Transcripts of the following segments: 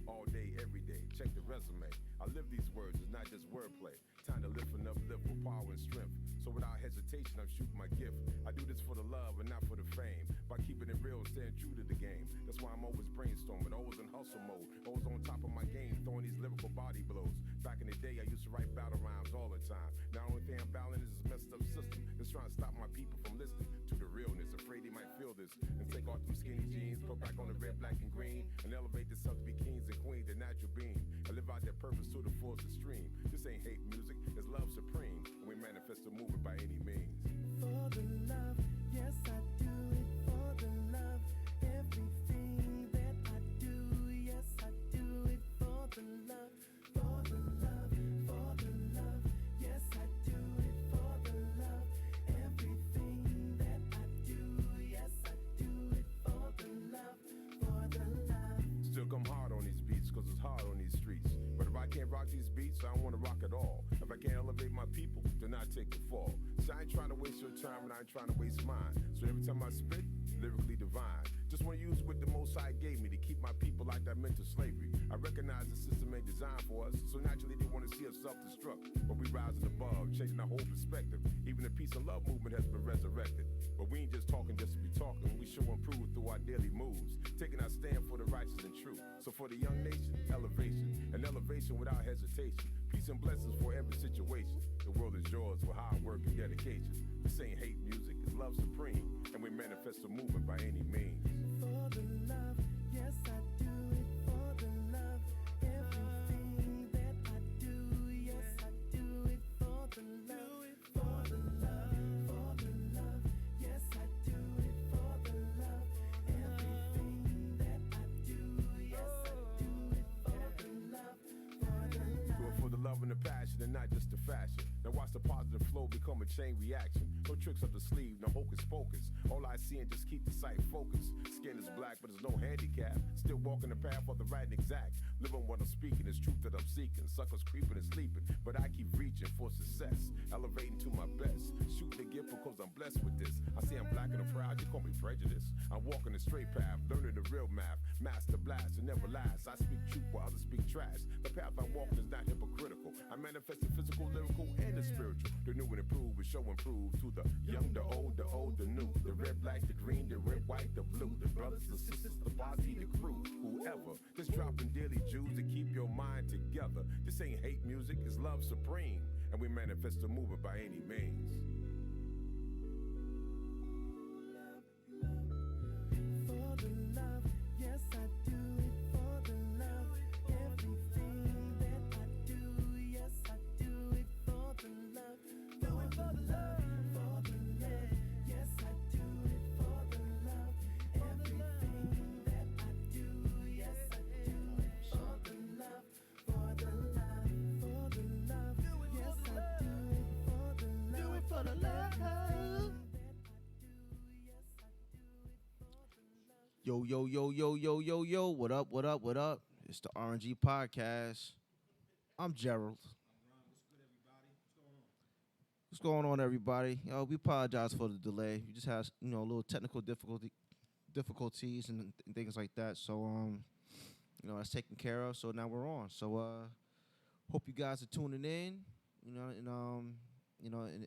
all day, every day. Check the resume. I live these words, it's not just wordplay. Time to lift and uplift with power and strength. So without hesitation, I'm shooting my gift. I do this for the love and not for the fame. By keeping it real, staying true to the game. That's why I'm always brainstorming, always in hustle mode, always on top of my game, throwing these lyrical body blows. Back in the day, I used to write battle rhymes all the time. Now the only thing I'm battling is this messed up system that's trying to stop my people from listening to the realness. Afraid they might feel this and take off them skinny jeans, put back on the red, black, and green, and elevate this up to be kings and queens, the natural being, and live out their purpose to the fullest extreme. This ain't hate music, it's love supreme, and we manifest the movement by any means. For the love, yes I do it for the love. Everything that I do, yes I do it for the love. For the love, for the love, yes I do it for the love. Everything that I do, yes I do it for the love, for the love. Still come hard on these beats, cause it's hard on these streets. But if I can't rock these beats, I don't wanna rock at all. If I can't elevate my people, then I take the fall. So I ain't trying to waste your time and I ain't trying to waste mine. So every time I spit, lyrically divine. Just wanna use what the Most High gave me to keep my people like that mental slavery. I recognize the system ain't designed for us, so naturally they wanna see us self-destruct. But we rising above, changing our whole perspective. Even the peace and love movement has been resurrected. But we ain't just talking just to be talking, we show and prove through our daily moves. Taking our stand for the righteous and true. So for the young nation, elevation. And elevation without hesitation. Peace and blessings for every situation. The world is yours with hard work and dedication. This ain't hate music, it's love supreme. And we manifest the movement by any means. For the love, yes I do it for the love. Everything that I do, yes I do it for the love. For the love, for the love, yes I do it for the love. Everything that I do, yes I do it for the love, for the love. Do it for the love and the passion and not just the fashion. Now watch the positive flow become a chain reaction. No tricks up the sleeve, no hocus pocus. All I see and just keep the sight focused. Skin is black, but there's no handicap. Still walking the path of the right and exact. Living what I'm speaking is truth that I'm seeking. Suckers creeping and sleeping, but I keep reaching for success. Elevating to my best. Shooting the gift because I'm blessed with this. I say I'm black and I'm proud, you call me prejudiced. I'm walking the straight path, learning the real math. Master blast and never last. I speak truth while others speak trash. The path I'm walking is not hypocritical. I manifest the physical, lyrical, and the spiritual. The new and improved, we show and prove to the young, the old, the new. The red, black, the green, the red, white, the blue. The brothers, the sisters, the posse, the crew. Whoever, just dropping daily jewels to keep your mind together. This ain't hate music, it's love supreme. And we manifest the movement by any means. For the love, yes I do it for the love. Everything that I do, yes I do it for the love. Do it for the love, for the love. Yes I do it for the love. Everything that I do, yes I do it for the love, for the love, for the love. Yes I do it for the love. Do it for the love. Yo, yo, yo, yo, yo, yo, yo. What up, what up, what up? It's the RNG Podcast. I'm Gerald. What's going on, everybody? We apologize for the delay. We just had, a little technical difficulties and things like that. So, that's taken care of. So now we're on. So, hope you guys are tuning in, and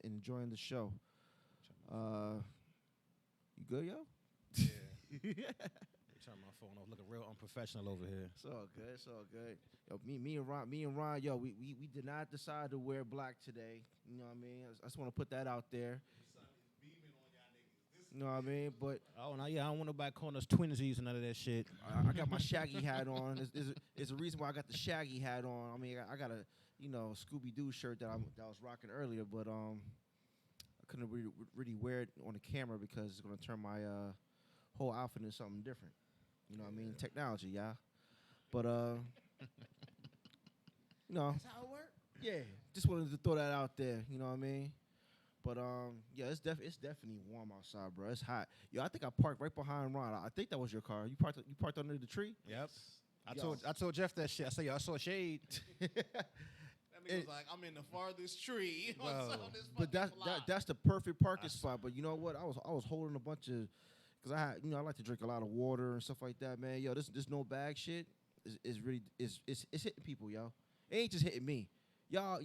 enjoying the show. You good, yo? Yeah. Turn my phone off. Looking real unprofessional over here. It's all good. It's all good. Yo, me and Ron, yo, we did not decide to wear black today. You know what I mean? I just want to put that out there. You know what I mean? But Oh, no, yeah, I don't want nobody calling us twinsies and none of that shit. I got my Shaggy hat on. There's a reason why I got the Shaggy hat on. I mean, I got a Scooby-Doo shirt that I was rocking earlier, but I couldn't really wear it on the camera because it's gonna turn my whole outfit into something different. You know what I mean? Technology, yeah. But That's how it works. yeah, just wanted to throw that out there. You know what I mean? But yeah, it's definitely warm outside, bro. It's hot. Yo, I think I parked right behind Ron. I think that was your car. You parked under the tree. Yep. I Yo. told Jeff that shit. I said, yo, I saw shade. That nigga was like, I'm in the farthest tree on this But fucking block. that's the perfect parking spot. But you know what? I was holding a bunch of, because I like to drink a lot of water and stuff like that, man. Yo, this no bag shit. is really it's hitting people, yo. It ain't just hitting me. Y'all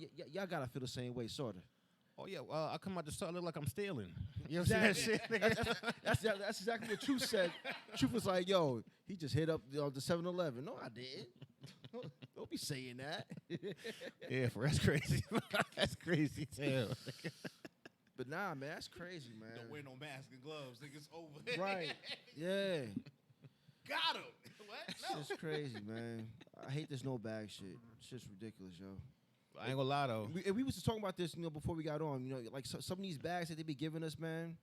gotta feel the same way, sorta. Oh yeah, well, I come out the store, I look like I'm stealing. You ever see that shit? That's exactly what Truth said. Truth was like, yo, he just hit up the 7-Eleven. No, I didn't. Don't be saying that. Yeah, that's crazy. That's crazy too. But nah, man, that's crazy, man. Don't wear no mask and gloves. Niggas over. Right. Yeah. Got him. What? No. It's just crazy, man. I hate this no bag shit. It's just ridiculous, yo. I ain't gonna lie though. We was just talking about this, before we got on. Like some of these bags that they be giving us, man,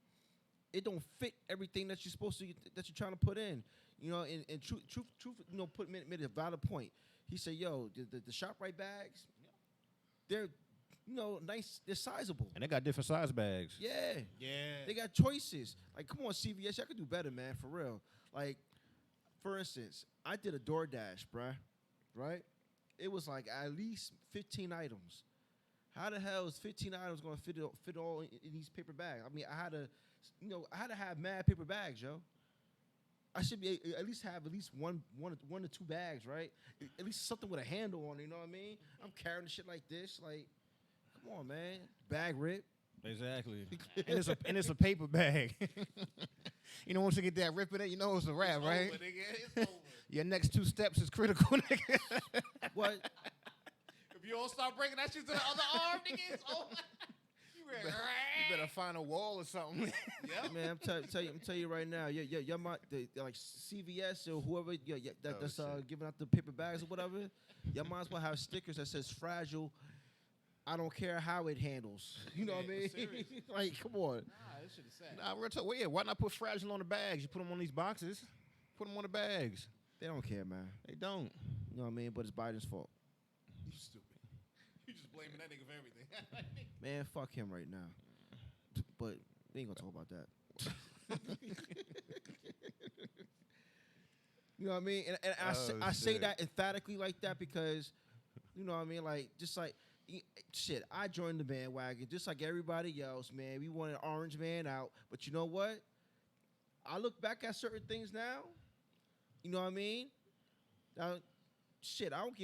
it don't fit everything that you're supposed to that you're trying to put in. And truth, made a valid point. He said, "Yo, the ShopRite bags, they're nice, they're sizable, And they got different size bags. yeah, Yeah. they got choices. Like, come on, CVS, y'all could do better, man, for real. Like, for instance, I did a DoorDash, bruh, right? It was like at least 15 items. How the hell is 15 items gonna fit all in these paper bags? I mean, I had to have mad paper bags, yo. I should be at least have one to two bags, right? At least something with a handle on it. You know what I mean? I'm carrying the shit like this. Like, come on, man. Bag rip. Exactly. and it's a paper bag. Once you get that rip in it, it's a wrap, right? Over, nigga. It's over. Your next 2 steps is critical, nigga. What? If you don't start breaking that shit to the other arm, nigga, it's over. You better find a wall or something. Yep. Man, I'm tell you right now. Y'all might like CVS or whoever that's shit. giving out the paper bags or whatever. Y'all might as well have stickers that says fragile. I don't care how it handles. You know what I mean? seriously. Like, come on. Nah, this shit is sad. Nah, real talk. Well, yeah, why not put fragile on the bags? You put them on these boxes. Put them on the bags. They don't care, man. They don't. You know what I mean? But it's Biden's fault. You stupid. You just blaming that nigga for everything. Man, fuck him right now. But we ain't gonna talk about that. You know what I mean? And I say shit. that emphatically like that because, you know what I mean? Like, just like, shit, I joined the bandwagon just like everybody else, man. We wanted Orange Man out. But you know what? I look back at certain things now. You know what I mean? Now, shit, I don't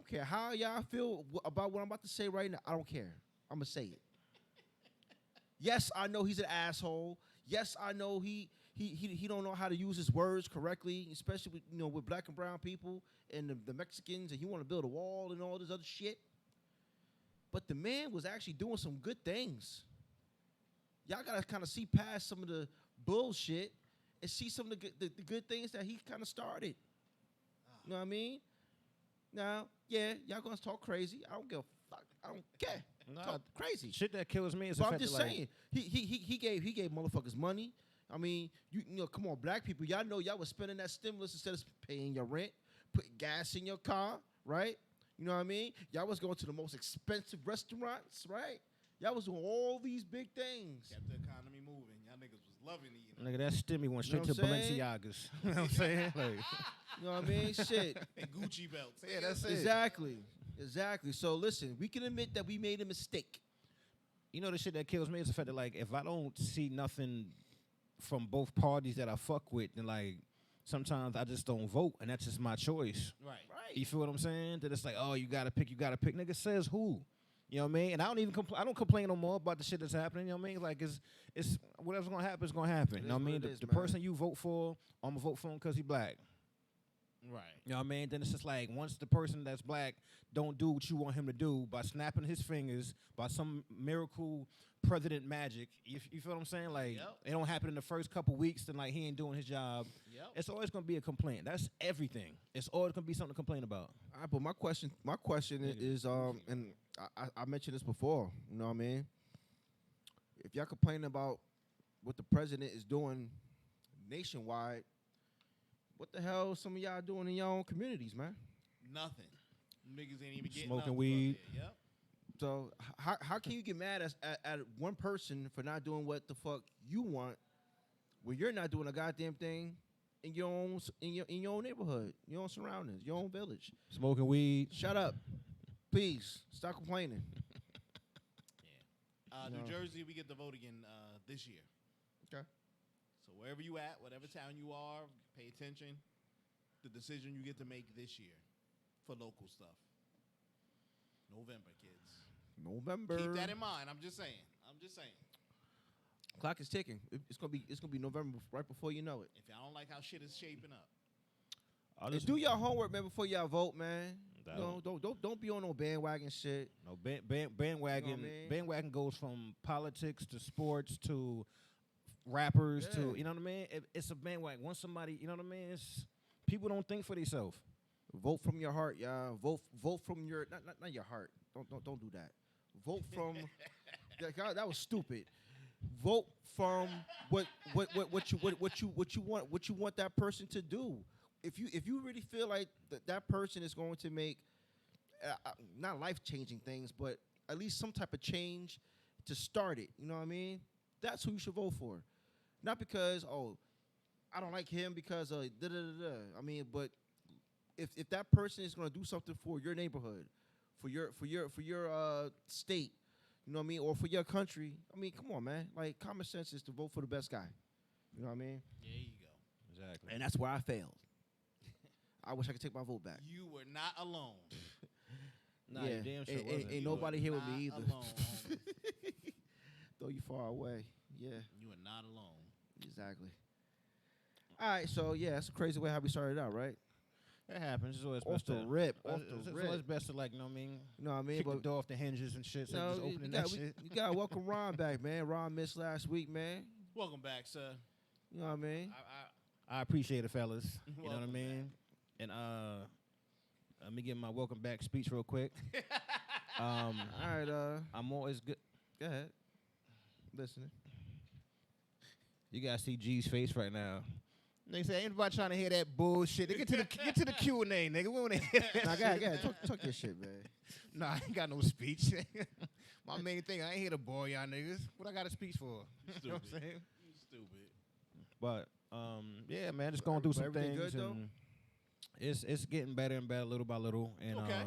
care how y'all feel about what I'm about to say right now. I don't care. I'm gonna say it. Yes, I know he's an asshole. Yes, I know he don't know how to use his words correctly, especially with black and brown people and the Mexicans, and he want to build a wall and all this other shit. But the man was actually doing some good things. Y'all gotta kind of see past some of the bullshit and see some of the good things that he kind of started. You know what I mean? Now, yeah, y'all gonna talk crazy. I don't give a fuck. I don't care. Nah, Talk crazy. Shit that kills me is But the I'm fact just that, like, saying, he gave motherfuckers money. I mean, you know, come on, black people, y'all know y'all was spending that stimulus instead of paying your rent, putting gas in your car, right? You know what I mean? Y'all was going to the most expensive restaurants, right? Y'all was doing all these big things. Kept the economy moving. Y'all niggas was loving eating. Nigga, that stimmy went straight know to what I'm saying? Balenciagas. You know what I'm saying? Like, You know what I mean? Shit. And Gucci belts. yeah, that's it. Exactly. So listen, we can admit that we made a mistake. You know the shit that kills me is the fact that, like, if I don't see nothing from both parties that I fuck with, then, like, sometimes I just don't vote, and that's just my choice. Right. Right. You feel what I'm saying? That it's like, oh, you gotta pick. Nigga says who? You know what I mean? And I don't even I don't complain no more about the shit that's happening. You know what I mean? Like, it's whatever's gonna happen is gonna happen. It You know is what I what mean? it is, The man. person you vote for, I'm gonna vote for him because he black. Right. You know what I mean? Then it's just like, once the person that's black don't do what you want him to do by snapping his fingers, by some miracle president magic, you feel what I'm saying? Like, Yep. it don't happen in the first couple weeks, then, like, he ain't doing his job. Yep. It's always going to be a complaint. That's everything. It's always going to be something to complain about. All right, but my question is, and I mentioned this before. You know what I mean? If y'all complaining about what the president is doing nationwide, what the hell some of y'all doing in your own communities, man? Nothing. Niggas ain't even getting Smoking nothing weed. from it. Yep. So how can you get mad at one person for not doing what the fuck you want when you're not doing a goddamn thing in your own neighborhood, your own surroundings, your own village? Smoking weed. Shut up, please. Stop complaining. New No. Jersey, we get to vote again this year. Okay. So wherever you at, whatever town you are, pay attention. the decision you get to make this year for local stuff. November, kids. November. Keep that in mind. I'm just saying. Clock is ticking. It's gonna be November right before you know it. If y'all don't like how shit is shaping up, Just do your homework, man, before y'all vote, man. That No, don't be on no bandwagon shit. No, bandwagon. You know what I mean? Bandwagon goes from politics to sports to rappers to, Yeah. you know what I mean? It's a bandwagon. Once somebody, you know what I mean? People don't think for themselves. Vote from your heart, y'all. Vote from your not your heart. Don't do that. Vote from that was stupid. Vote from what you want that person to do. If you really feel like that person is going to make not life-changing things, but at least some type of change to start it, you know what I mean? That's who you should vote for. Not because I don't like him because of da da da da. I mean, but if that person is going to do something for your neighborhood, for your state, you know what I mean, or for your country, I mean, come on, man. Like, common sense is to vote for the best guy. You know what I mean? there you go. Exactly. And that's where I failed. I wish I could take my vote back. You were not alone. Nah, yeah, you damn sure ain't wasn't. nobody here with Not me either. Alone, homie. Though you far away. Yeah, You are not alone. exactly. All right, so yeah, that's a crazy way how we started out, right? It happens. It's always Off best the to rip, it's- off the it's rip. always best to, like, you know what I mean? You know what I mean? Kick the But door off the hinges and shit. So no, just opening that shit. you got to welcome Ron back, man. Ron missed last week, man. Welcome back, sir. You know what I mean? I appreciate it, fellas. You know what I Welcome mean? And let me give my welcome back speech real quick. All right, I'm always good. go ahead. Listening. You guys see G's face right now. They say ain't nobody trying to hear that bullshit. They get to the Q&A, nigga. We want to hear that. Now, go ahead. Talk your shit, man. Nah, I ain't got no speech. My main thing, I ain't here to bore y'all niggas. What I got a speech for? You know what I'm saying? You stupid. But yeah, man, just going through some everything things. good, though? And it's getting better and better little by little. And Okay.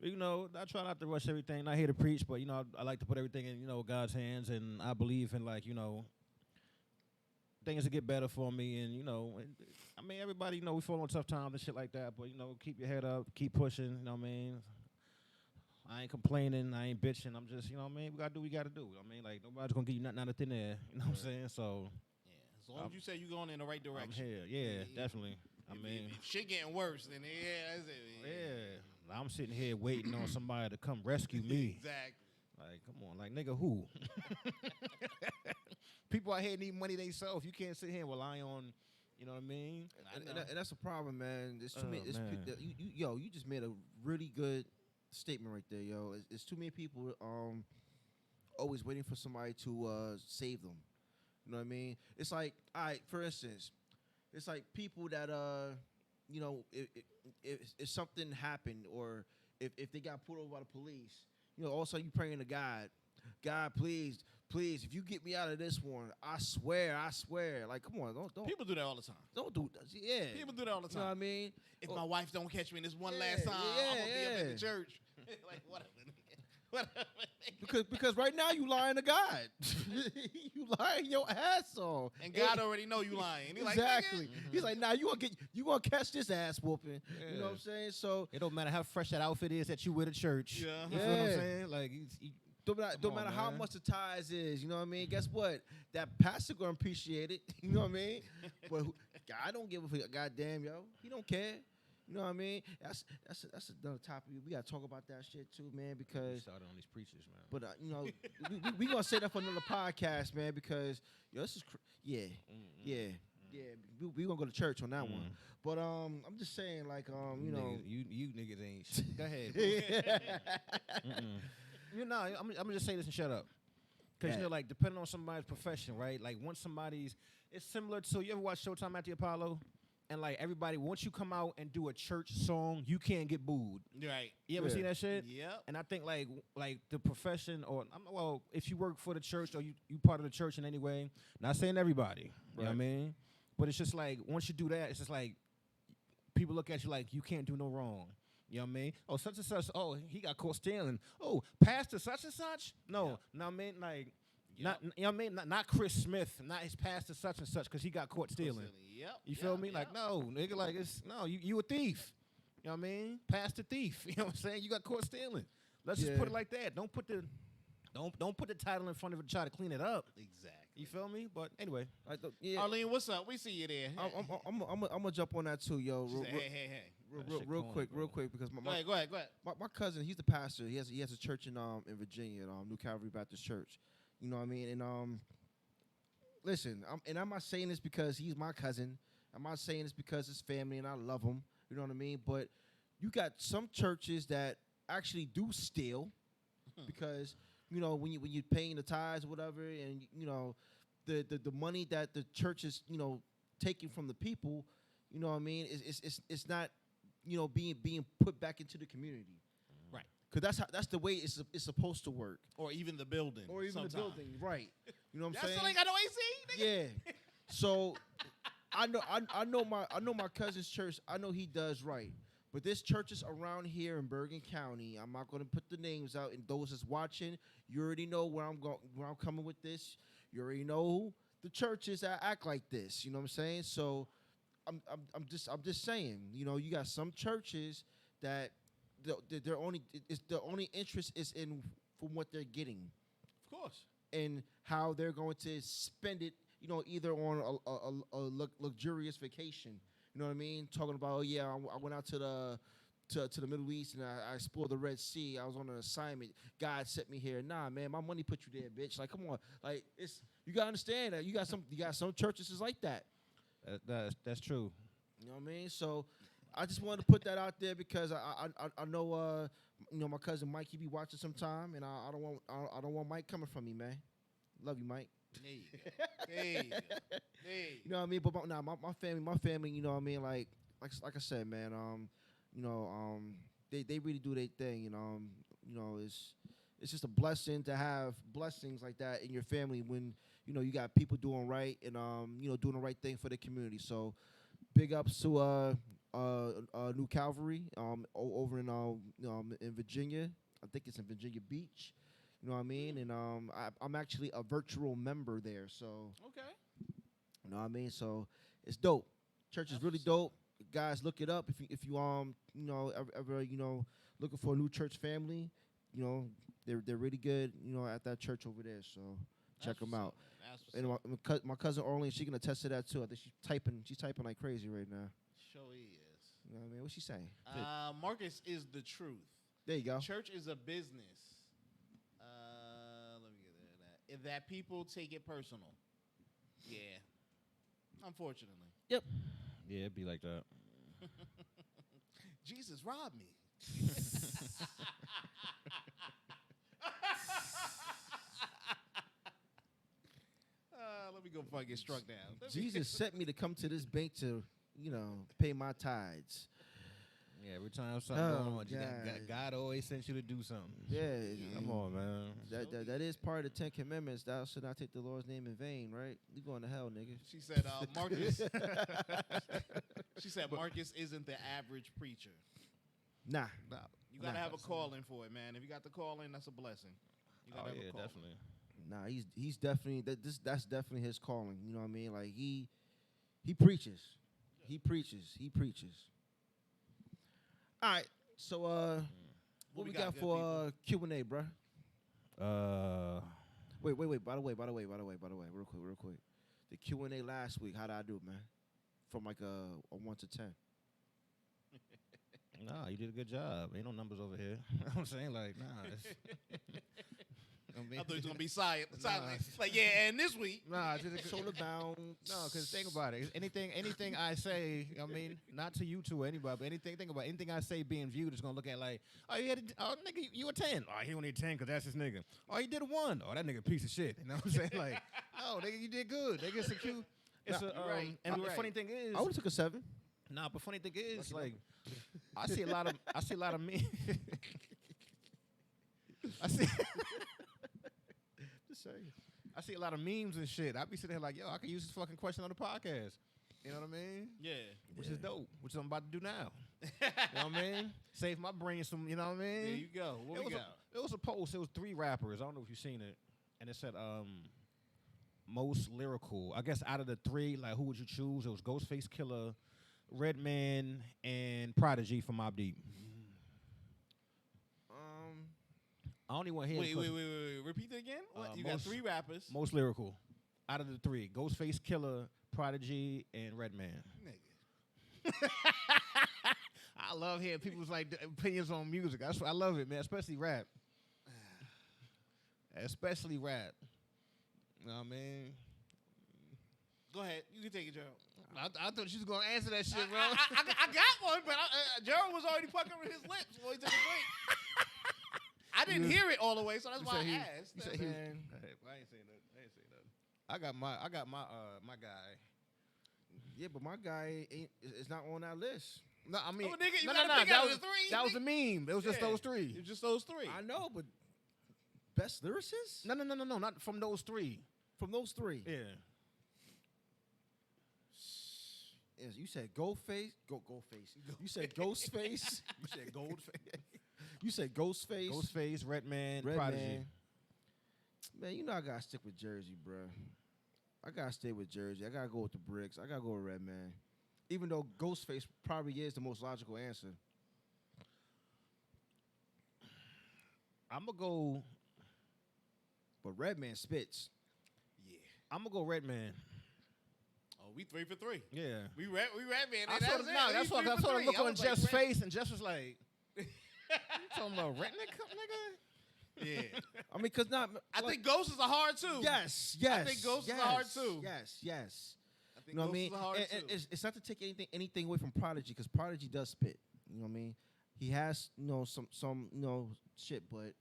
you know, I try not to rush everything. Not here to preach, but you know, I like to put everything in, you know, God's hands, and I believe in, like, you know, things to get better for me. And you know, I mean, everybody, you know, we fall on tough times and shit like that, but you know, keep your head up, keep pushing. You know what I mean? I ain't complaining, I ain't bitching. I'm just, you know what I mean? We gotta do what we gotta do. I mean, like, nobody's gonna give you nothing out of thin air. You know what I'm saying? So Yeah, as long as you say you're going in the right I'm direction. here. Yeah, Yeah. definitely. I If- mean, if shit getting worse, then yeah, that's it. yeah. I'm sitting here waiting on somebody to come rescue me. Exactly. Like, come on, like, nigga, who? People out here need money themselves. You can't sit here and rely on, you know what I mean? And that's a problem, man. There's too many. Oh, man. You just made a really good statement right there, yo. It's too many people always waiting for somebody to save them. You know what I mean? It's like, all right, for instance, it's like people that you know, if something happened or if they got pulled over by the police, you know, all of a sudden you praying to God, please, if you get me out of this one, I swear. Like, come on, don't People do that all the time. don't do that. Yeah. People do that all the You know what I time. mean? If Oh, my wife don't catch me in this one Yeah, last time, yeah, I'm gonna be up in yeah. the church. Like, whatever. because right now you lying to God. You lying your ass off. And God already know you lying. He like, Exactly. nigga. He's like, nah, you gonna catch this ass whooping. You know what I'm saying? So It don't matter how fresh that outfit is that you wear to church. Yeah. You feel what I'm Yeah. saying? Like, don't Come matter on, how man. much the ties is, you know what I mean? Guess what? That pastor gonna appreciate it. You know what I mean? But God don't give a fuck. Goddamn, yo, he don't care. You know what I mean? That's another topic. We gotta talk about that shit too, man. we Because started on these preachers, man. but you know, we gonna say that for another podcast, man. Because yo, this is yeah. We gonna go to church on that one. But I'm just saying, like you know, you niggas ain't shit. Go ahead. bro. You know, I'm gonna just say this and shut up. Cause you know, like, depending on somebody's profession, right? Like, once somebody's, it's similar to, you ever watch Showtime at the Apollo? And like, everybody, once you come out and do a church song, you can't get booed. Right. You ever Yeah. see that shit? Yep. And I think like the profession, or well, if you work for the church or you part of the church in any way, not saying everybody, you know what I mean? But it's just like, once you do that, it's just like, people look at you like you can't do no wrong. You know what I mean? Oh, such and such. Oh, he got caught stealing. Oh, pastor such and such. No, no, I mean, like, Not, you know what I mean? Not Chris Smith, not his pastor such and such, because he got caught stealing. Yep. You feel me? Like, no, nigga, like, you a thief. You know what I mean? Pastor thief. You know what I'm saying? You got caught stealing. Let's just put it like that. Don't put the title in front of it to try to clean it up. Exactly. You feel me? But anyway. Arlene, what's up? We see you there. I'm gonna jump on that too, yo. Hey. Real quick, because Go ahead. my cousin, he's the pastor. He has a church in Virginia, New Calvary Baptist Church. You know what I mean? And listen, I'm not saying this because he's my cousin. I'm not saying this because it's family and I love him. You know what I mean? But you got some churches that actually do steal because when you're paying the tithes or whatever, and the money that the church is taking from the people, you know what I mean? It's not being put back into the community. Right. Because that's the way it's supposed to work. Or even the building. The building, right? You know what I'm saying? Y'all still ain't got no AC? Nigga? Yeah. So I know my cousin's church. I know he does right. But there's churches around here in Bergen County. I'm not going to put the names out. And those that's watching, you already know where I'm coming with this. You already know the churches that act like this. You know what I'm saying? So I'm just saying. You got some churches that their only interest is in from what they're getting, Of course. and how they're going to spend it. Either on a luxurious vacation. You know what I mean? Talking about, I went out to the Middle East and I explored the Red Sea. I was on an assignment. God sent me here. Nah, man, my money put you there, bitch. Like, come on. Like, you gotta understand that you got some churches is like that. That's true. You know what I mean? So I just wanted to put that out there because I know my cousin Mike, he be watching sometime, and I don't want Mike coming from me, man. Love you, Mike. Hey. You know what I mean? But my family, you know what I mean? Like I said, man, they really do their thing, and it's just a blessing to have blessings like that in your family when you got people doing right and doing the right thing for the community. So big ups to New Calvary over in Virginia. I think it's in Virginia Beach. You know what I mean? And I'm actually a virtual member there, so Okay. you know what I mean. So it's dope. Church is really dope. Guys, look it up if you ever looking for a new church family. They're really good. At that church over there. So check them out. And my cousin Orlean, she can attest to that too. I think she's typing like crazy right now. Show is. You know what I mean? What's she saying? Marcus is the truth. There you go. Church is a business. Let me get that people take it personal. Yeah. Unfortunately. Yep. Yeah, it'd be like that. Jesus robbed me. Let me go fucking get struck down. Jesus sent me to come to this bank to, pay my tithes. Yeah, every time something going on, God always sends you to do something. Yeah. Come on, man. That is part of the 10 Commandments. Thou should not take the Lord's name in vain, right? You going to hell, nigga. She said, Marcus. She said Marcus isn't the average preacher. Nah. You gotta have a calling for it, man. If you got the calling, that's a blessing. You gotta have a calling. Definitely. Nah, he's definitely that's definitely his calling. You know what I mean? Like he preaches. He preaches. All right. So what we got for Q&A, bruh? Wait. By the way, real quick. The Q&A last week, how did I do, man? From like a 1 to 10. Nah, you did a good job. Ain't no numbers over here. You know what I'm saying? Like, nah. I thought it was going to be silent. Like, and this week. Nah, Solar bound. No, because think about it. Anything I say, I mean, not to you two or anybody, but think about anything I say being viewed is going to look at like, nigga, you a 10. Oh, he only a 10 because that's his nigga. Oh, he did a 1. Oh, that nigga piece of shit. You know what I'm saying? Like, no, nigga, you did good. Nigga, it's a cute. It's right. And the funny thing is, I would have took a 7. Nah, but funny thing is, like, I see a lot of me. I see a lot of memes and shit. I be sitting here like, yo, I could use this fucking question on the podcast. You know what I mean? Yeah. Which is dope. Which I'm about to do now. You know what I mean? Save my brain some. You know what I mean? There you go. What we got? It was a post. It was 3 rappers. I don't know if you've seen it. and it said most lyrical. I guess out of the three, like who would you choose? It was Ghostface Killer, Redman, and Prodigy from Mobb Deep. I only want to hear. Wait. Repeat it again. What? You got three rappers. Most lyrical out of the three: Ghostface Killer, Prodigy, and Redman. Nigga. I love hearing people's like opinions on music. I love it, man. Especially rap. Especially rap. You know what I mean? Go ahead. You can take it, Gerald. I thought she was gonna answer that shit, bro. I got one, but Gerald was already puckering his lips before he took a break. I didn't hear it all the way, so that's why I asked. You said he was, I ain't saying nothing. I got my my guy. Yeah, but my guy is not on that list. No, I mean, Oh, nigga, you no. gotta pick out of the three, That was a meme. It was just Yeah. those three. It's just those three. I know, but best lyricist No, not from those three. from those three. Yeah. Yes, you said Ghostface. Ghostface. You said Ghostface. You said Goldface. You said Ghostface. Ghostface, Redman, Redman. Prodigy. Man, you know I gotta stick with Jersey, bro. I gotta stay with Jersey. I gotta go with the Bricks. I gotta go with Redman. Even though Ghostface probably is the most logical answer. I'm gonna go. But Redman spits. Yeah. I'm gonna go Redman. Oh, we 3 for 3. Yeah. We rap, man. I saw that's why I saw him look on Jeff's face, and Jeff was like, "You talking about redneck, nigga?" Yeah. I mean, cause not. I think Ghost is a hard two. Yes. I think Ghost is a hard two. Yes. I think You know what I Ghost mean? is a hard And two. it's not to take anything away from Prodigy, because Prodigy does spit. You know what I mean? He has some shit, but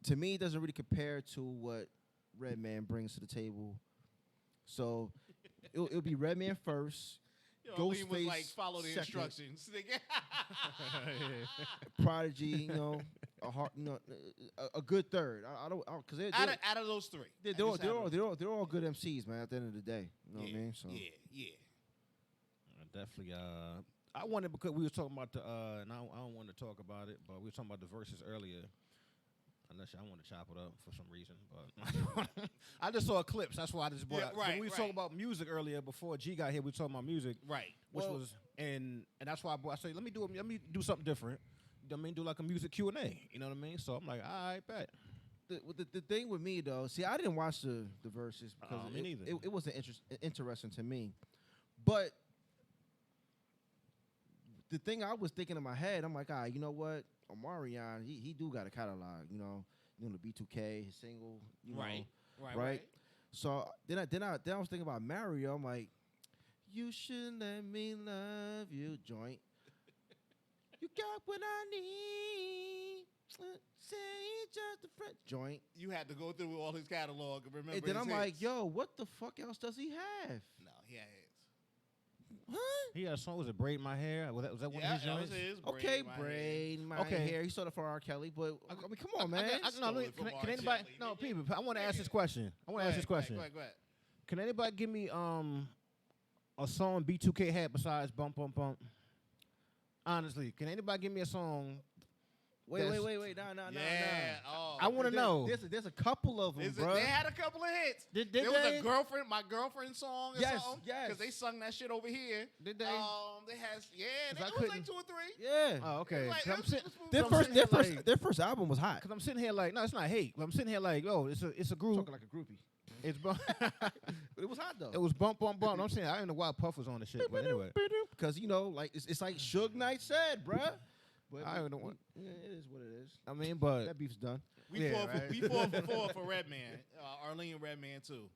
to me, it doesn't really compare to what Redman brings to the table. So it'll be Redman first, Yo, Lee was like, Ghostface follow the second. instructions. Prodigy. A good third. I don't because out of those three. they're all good MCs, man. At the end of the day, you know what I mean? So Yeah. Definitely. I wanted because we was talking about the and I don't want to talk about it, but we were talking about the verses earlier. Unless I want to chop it up for some reason, but I just saw clips. That's why I just brought. Yeah, it. right, When we were talking about music earlier before G got here, we were talking about music, Right. which Well, was and that's why I said let me do something different. I mean, do like a music Q&A. You know what I mean? So I'm like, all right, bet. the thing with me though, see, I didn't watch the verses because Me neither. it wasn't interesting to me, but the thing I was thinking in my head, I'm like, all right, you know what? Omarion, he do got a catalog, you know, the B2K, his single, you know, Right. So then I was thinking about Mario. I'm like, you should let me love you, joint. You got what I need. Say just a friend, joint. You had to go through all his catalog and remember. And then his I'm hits. like, yo, what the fuck else does he have? No, he had hits. What? He had a song. Was it "Braid My Hair"? Was that one Yeah, of his that was joints? his. Okay, My braid my Okay. hair. He started for R. Kelly, but I mean, come on, man. Stole it from Can R. anybody? Kelly, No, nigga. people. I want to ask this Nigga. question. I want to ask this question. Go ahead. Can anybody give me a song B2K had besides "Bump Bump Bump"? Honestly, can anybody give me a song? Wait. No. Yeah. Oh. I want to know. There's a couple of them, bro. They had a couple of hits. Did there was they? a girlfriend, my girlfriend song or Yes, something. yes. Because they sung that shit over here. Did they? They had, I it was couldn't- like 2 or 3. Yeah. Oh, okay. It was like, 'Cause I'm it was sitting. smooth. Their I'm first, sitting their here first, like- their first album was hot. Cause I'm sitting here like, no, it's not hate. But I'm sitting here like, yo, it's a group. Talking like a groupie. It's bump. But it was hot though. It was bump bump bump. I'm saying I didn't know why Puff was on the shit, but anyway. Because you know, like it's like Suge Knight said, bruh. But I don't know what. yeah, it is what it is. I mean, but That beef's done. We Yeah, four right. we 4 for 4 for Redman. Arlene Redman too.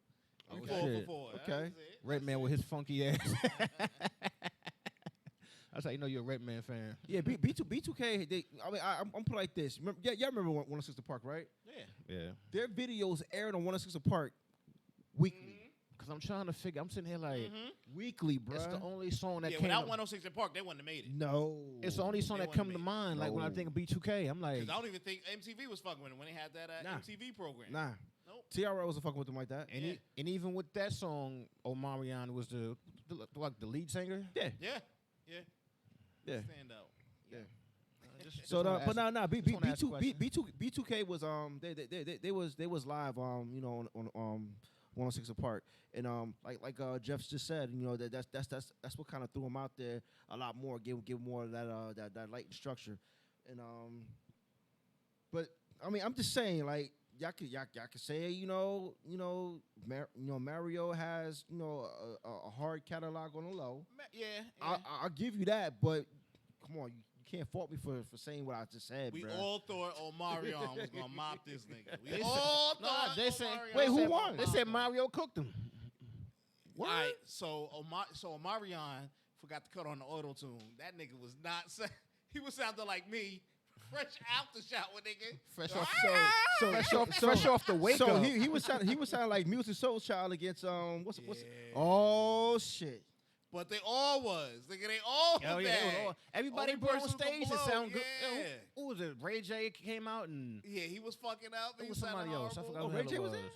We Oh, 4 shit. for 4. Okay. That's it. Redman with his funky ass. That's how you know you're a Redman fan. Yeah, B2K. I'm put like this. Remember, y'all remember 106 Park, right? Yeah. Yeah. Their videos aired on 106 Park weekly. Cause I'm trying to figure. I'm sitting here like, Weekly, bruh. it's the only song that Yeah, came. without to- 106 in Park, they wouldn't have made it. No. It's the only song They that come wouldn't to have made mind. Like when I No. think of B2K, I'm like, Because I don't even think MTV was fucking with it when they had that Nah. MTV program. Nah. Nope. TRL wasn't fucking with them like that. and, Yeah. and even with that song, Omarion was the lead singer. Yeah. Yeah. Yeah. Stand out. Yeah. So but no, B wanna ask a question. B2K was they was live you know on 106 Apart, and like Jeff just said, you know, that's what kind of threw him out there a lot more, give more of that light and structure, and but I mean I'm just saying, like, y'all could say, you know Mario has, you know, a hard catalog on the low. Yeah. I'll give you that, but come on, you can't fault me for saying what I just said. We bruh. all thought Omarion was gonna mop this nigga. We all thought. they said- Omarion Wait, who was won? gonna They mop said him. Mario cooked him. What? All right, so Omarion forgot to cut on the auto tune. That nigga was not. He was sounding like me, fresh out the shower, nigga. Fresh off, Fresh off the wake So up. he was sounding like Music Soul Child against what's Yeah. oh shit. But they all was. Nigga, they all Oh was yeah, they was bad. all, everybody Only put on person who stage could and blow, sound good. yeah. Who was it? Ray J came out and Yeah, he was fucking up. it He was sounded somebody else. I horrible. forgot Oh, who Ray the J hell was it there?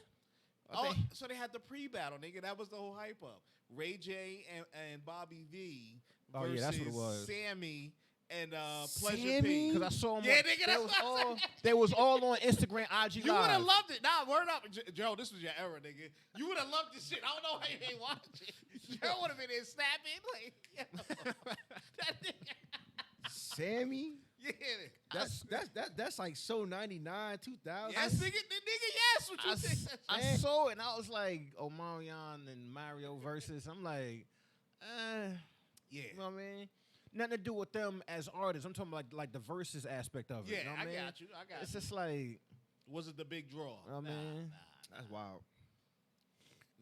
I Oh, think- so they had the pre-battle, nigga. That was the whole hype up. Ray J and Bobby V Oh, versus yeah, that's what it was. Sammy and Pleasure Sammy? P. Because I saw them. Yeah, on, nigga, they that's was what I'm all saying. they was all on Instagram, IG You would have live. loved it. Nah, word up, Joe. This was your era, nigga. You would have loved this shit. I don't know how you ain't watch it. Joe would have been there snapping like, yo, that nigga. Sammy? Yeah, That's like so 99, 2000. yes, nigga, yes. What you think? I saw it and I was like, Omarion and Mario versus. I'm like, Yeah, you know what I mean? Nothing to do with them as artists. I'm talking like the versus aspect of it. yeah. you know what I I mean? got you. I got It's you. just like, Was it the big draw? I mean, That's wild.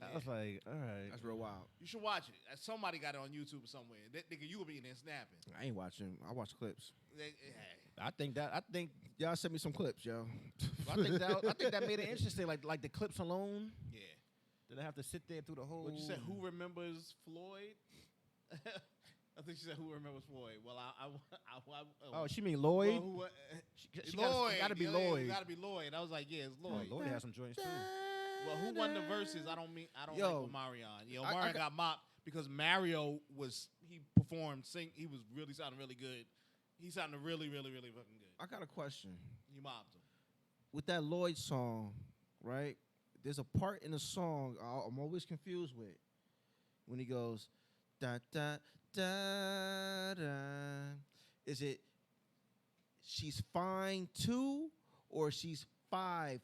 I was like, all right. That's real wild. You should watch it. Somebody got it on YouTube somewhere. That nigga, you would be in there snapping. I ain't watching. I watch clips. Hey, I think Y'all send me some clips, yo. I think that made it interesting. Like the clips alone. yeah. Did I have to sit there through the whole? What you said? Who remembers Floyd? I think she said, "Who remembers Floyd?" Well, Oh, she mean Lloyd? Well, She Lloyd. gotta be Yeah, Lloyd. Gotta be Lloyd. I was like, yeah, it's Oh, Lloyd. Lloyd has some joints too. Well, who won the verses? I don't Yo, like Omarion. Yeah, I Omarion got mopped because Mario he performed he was really sounding really good. He sounded really, really, really fucking good. I got a question. He mopped him. With that Lloyd song, right? There's a part in the song I'm always confused with when he goes da da da da. Is it she's fine too, or she's 5'2"?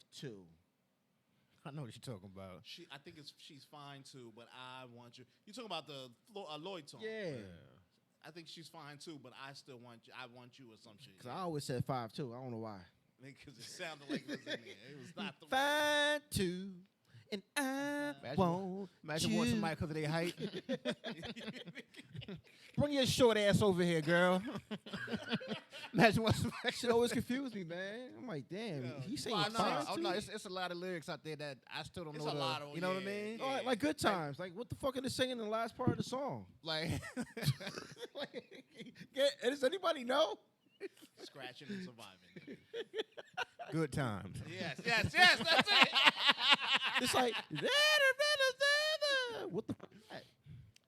I know what you're talking about. I think she's fine too, but I want you. You talking about the Lloyd song? Yeah. I think she's fine too, but I still want you. I want you or some shit. Cause I always said 5'2". I don't know why. Because it sounded like it was in there. It was not the 5'2", and I won't. Imagine you. wanting somebody because of their height. Bring your short ass over here, girl. Imagine what somebody. That shit always confused me, man. I'm like, damn, Yeah. he's saying Well, I know. 5'2"? Oh, no, it's a lot of lyrics out there that I still don't It's know. a lot of- you know what I yeah, mean? yeah. Oh, like Good Times. Like, what the fuck are they singing in the last part of the song? Like, Does anybody know? scratching and surviving. good times. Yes, that's it. It's like, what the fuck is that?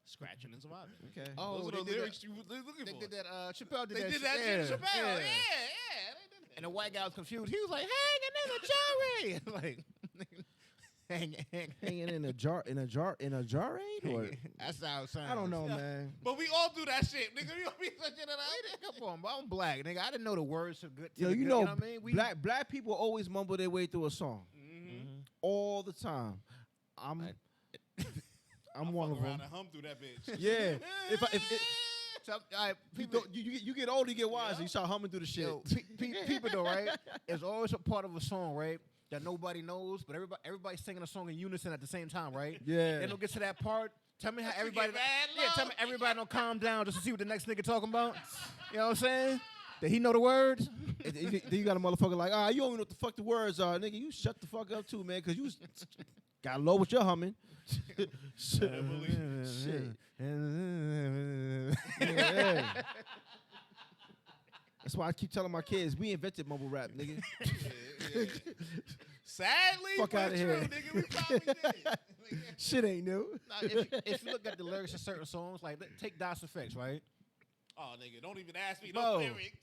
Scratching and surviving. Okay. Oh, Those are they the did lyrics you were looking They for. did that. Chappelle did They that. did that shit to Chappelle. Yeah, they did that. And the white guy was confused. He was like, "Hanging in a jar." Like, Hanging in a jar, in a jar aid? Or That's how it sounds. I don't know, man. But we all do that shit, nigga. We don't be such shit that Come on, bro. I'm black, nigga. I didn't know the words to good. To Yo, the you good, know, what I mean? We, black people always mumble their way through a song all the time. I'm one of them. around and hum through that bitch. Yeah. If So, all right, you, people, you get older, you get wiser. Yeah. You start humming through the shit. yo, people though, right? There's always a part of a song, right, that nobody knows, but everybody's singing a song in unison at the same time, right? Yeah. Then they'll get to that part. Tell me how You everybody. get mad Yeah, tell low. me everybody don't calm down just to see what the next nigga talking about. You know what I'm saying? Did he know the words? And then you got a motherfucker like, you don't even know what the fuck the words are, nigga. You shut the fuck up too, man, because you got low with your humming. Shit. Yeah. That's why I keep telling my kids, we invented mumble rap, nigga. Sadly, Fuck but outta true, here. nigga. We probably did. Shit ain't new. Now, if you look at the lyrics of certain songs, like take Das Effects, right? Oh, nigga, don't even ask me Bro. no lyrics.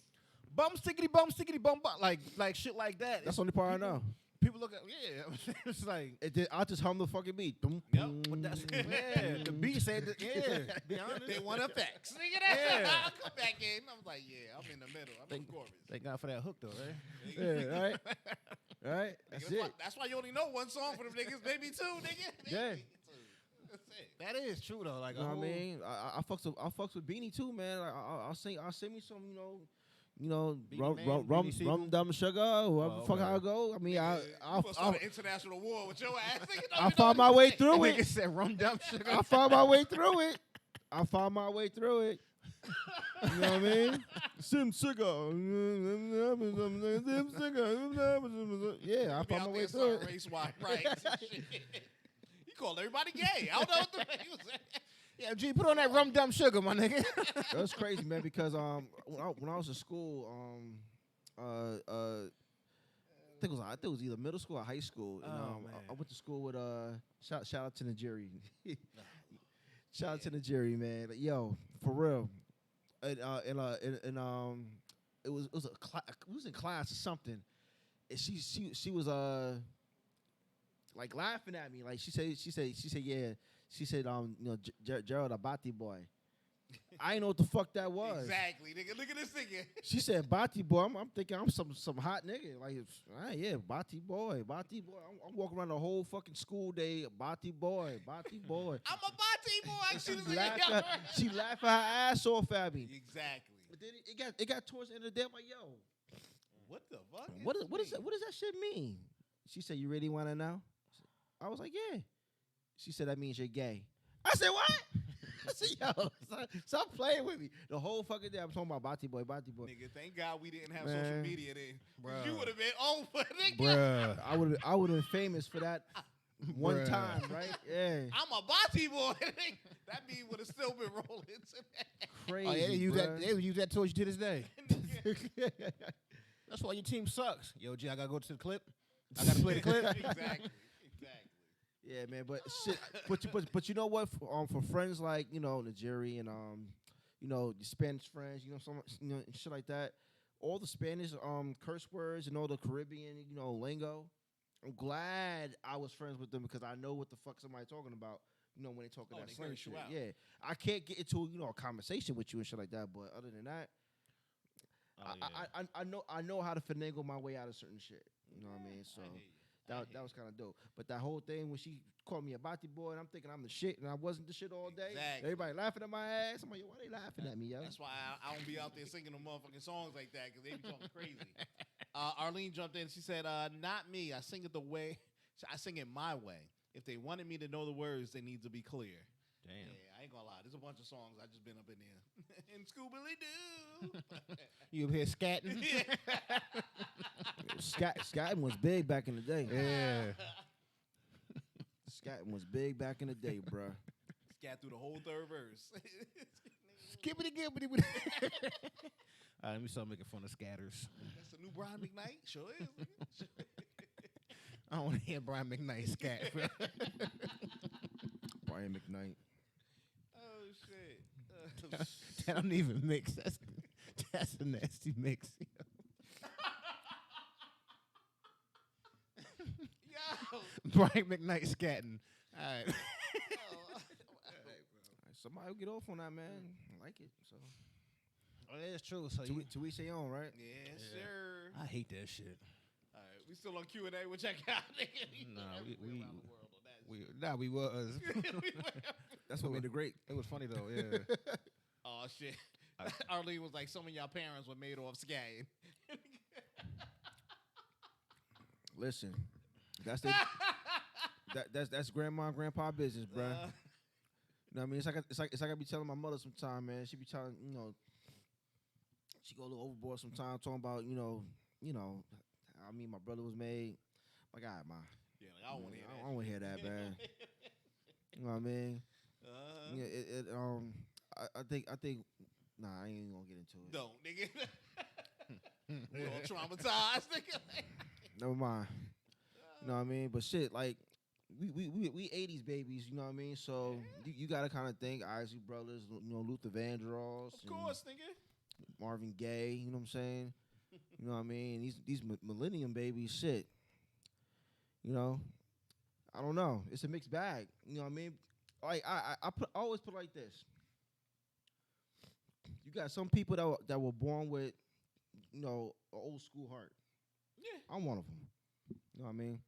stickity bum, like shit like that. That's the only part I know. People look at it's like. I just hum the fucking beat. Yep, but that's the beat said that, be honest. They want effects. Nigga, that's Yeah. I'll come back in. I'm like, yeah, I'm in the middle. I'm in the chorus. Thank God for that hook though, right? Yeah, right. Right. That's it. That's why you only know one song for them niggas. Maybe two, nigga. Yeah. Maybe two. That's it. That is true though. Like You know what I mean? I fucks with Beanie too, man. I'll sing me some, Beanie rum, Man, rum, Beanie Siegel? rum, dumb sugar, whatever the fuck okay. I go. I mean, You I'll supposed to start an international war with your ass. Nigga, don't I even know found my what way to say. through Nigga it. said rum dumb sugar. I found my way through it. I found my way through it. You know what I mean? Sim sugar. Yeah, I Be found out my there way through starting it. race wide rights and shit. He called everybody gay. I don't know what the fuck he was saying. Yeah, G, put on that rum dumb sugar, my nigga. That's crazy, man. Because when I was in school, I think it was either middle school or high school. And, Oh, man. I went to school with shout out to Najiri. Shout out to Najiri, man. Like, yo, for real. And it was we was in class or something, and she was like laughing at me. Like she said yeah. She said Gerald Abati boy. I didn't know what the fuck that was. Exactly, nigga. Look at this nigga. She said Bati boy. I'm thinking I'm some hot nigga. Like yeah, Bati boy. I'm walking around the whole fucking school day. Bati boy. I'm a Bati boy. And She she was like, laughed yo. she laughed her ass off at me. Exactly. But then it got towards the end of the day. I'm like, yo, What the fuck? what does that shit mean? She said, you really want to know? I was like, yeah. She said, that means you're gay. I said, what? I said, yo, stop playing with me. The whole fucking day I'm talking about Bati boy. Nigga, thank God we didn't have Man. social media then. Bruh. You would have been over, nigga. Bruh. I would have been famous for that one Bruh. time, right? Yeah. I'm a Bati boy. That beat would have still been rolling today. Crazy. Oh, yeah, bruh. they use that towards you to this day. That's why your team sucks. Yo, G, I gotta go to the clip. I gotta play the clip. Exactly. Yeah, man, but shit, but you know what? For friends like Najiri and your Spanish friends, and shit like that, all the Spanish curse words and all the Caribbean lingo. I'm glad I was friends with them because I know what the fuck somebody talking about. When they talking that they slang curse shit. you out. Yeah, I can't get into a conversation with you and shit like that. But other than that, I know how to finagle my way out of certain shit. You know what I mean? So. That was kind of dope. But that whole thing when she called me a Bati boy and I'm thinking I'm the shit and I wasn't the shit all day. Exactly. Everybody laughing at my ass. I'm like, yo, why they laughing at me, yo? That's why I don't be out there singing them motherfucking songs like that because they be talking crazy. Arlene jumped in. She said, not me. I sing it the way. I sing it my way. If they wanted me to know the words, they need to be clear. Damn. Yeah, I ain't gonna lie. There's a bunch of songs I just been up in there. In Scooby-Doo. You up here scatting? Scatting was big back in the day. Yeah. Scatting was big back in the day, bruh. Scat through the whole third verse. Skibbity gibbity. All right, let me start making fun of scatters. That's the new Brian McKnight. Sure is. I don't want to hear Brian McKnight scat. Bro. Brian McKnight. Oh, shit. That don't even mix. That's a nasty mix. Yo. Brian McKnight scatting. All right. Somebody will get off on that, man. I like it. So Oh, that's true. So to each their own, right? Yes, sir. I hate that shit. All right, we still on Q&A. We'll check out. Nah, we around the world on that. we was. That's what made it great. It was funny though. Yeah. Oh, shit. Arlene was like, some of y'all parents were made off scatting. Listen, that's that's grandma and grandpa business, bruh. You know what I mean? It's like I be telling my mother sometime, man. She be telling, she go a little overboard sometimes talking about, I mean, my brother was made. My God, ma. Yeah, like, I don't want to hear that. I don't want to hear that, man. You know what I mean? Yeah, I think. Nah, I ain't even gonna get into it. Don't, nigga. We're all traumatized, nigga. Never mind. You know what I mean? But shit, like, we 80s babies, you know what I mean? So you gotta kind of think Isley Brothers, Luther Vandross, Of course, nigga. Marvin Gaye, you know what I'm saying? You know what I mean? These millennium babies, shit. You know, I don't know. It's a mixed bag. You know what I mean? Like I always put it like this. You got some people that were born with, you know, an old school heart. Yeah. I'm one of them. You know what I mean?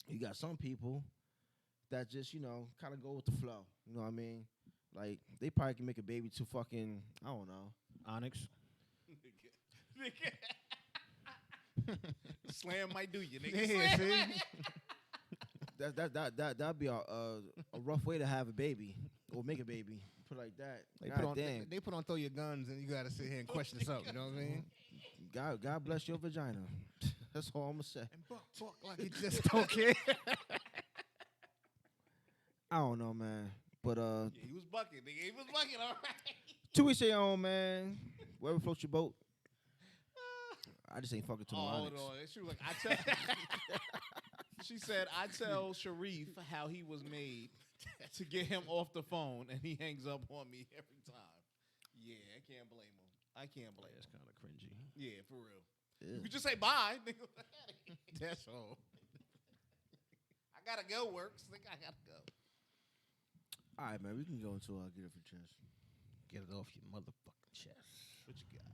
You got some people that just, you know, kind of go with the flow. You know what I mean? Like, they probably can make a baby to fucking, I don't know. Onyx. Slam might do you, nigga. Yeah, Slam. That'd be a rough way to have a baby or make a baby. Put it like that. They God put on damn. they put on throw your guns and you gotta sit here and question yourself. You know what I mean? God bless your vagina. That's all I'm gonna say. And fuck like you just don't care. I don't know, man. But Yeah, he was bucking, nigga. He was bucking, all right. 2 weeks your own, man. Wherever floats your boat. I just ain't fucking to no Oh, hold Onyx. on. She was like, I tell. She said, I tell Sharif how he was made to get him off the phone, and he hangs up on me every time. Yeah, I can't blame him. I can't blame That's him. kind of cringy. Yeah, for real. Yeah. You could just say bye, nigga. That's all. I gotta go, works. Nigga, I gotta go. All right, man. We can go into get it for chest. Get it off your motherfucking chest. What you got?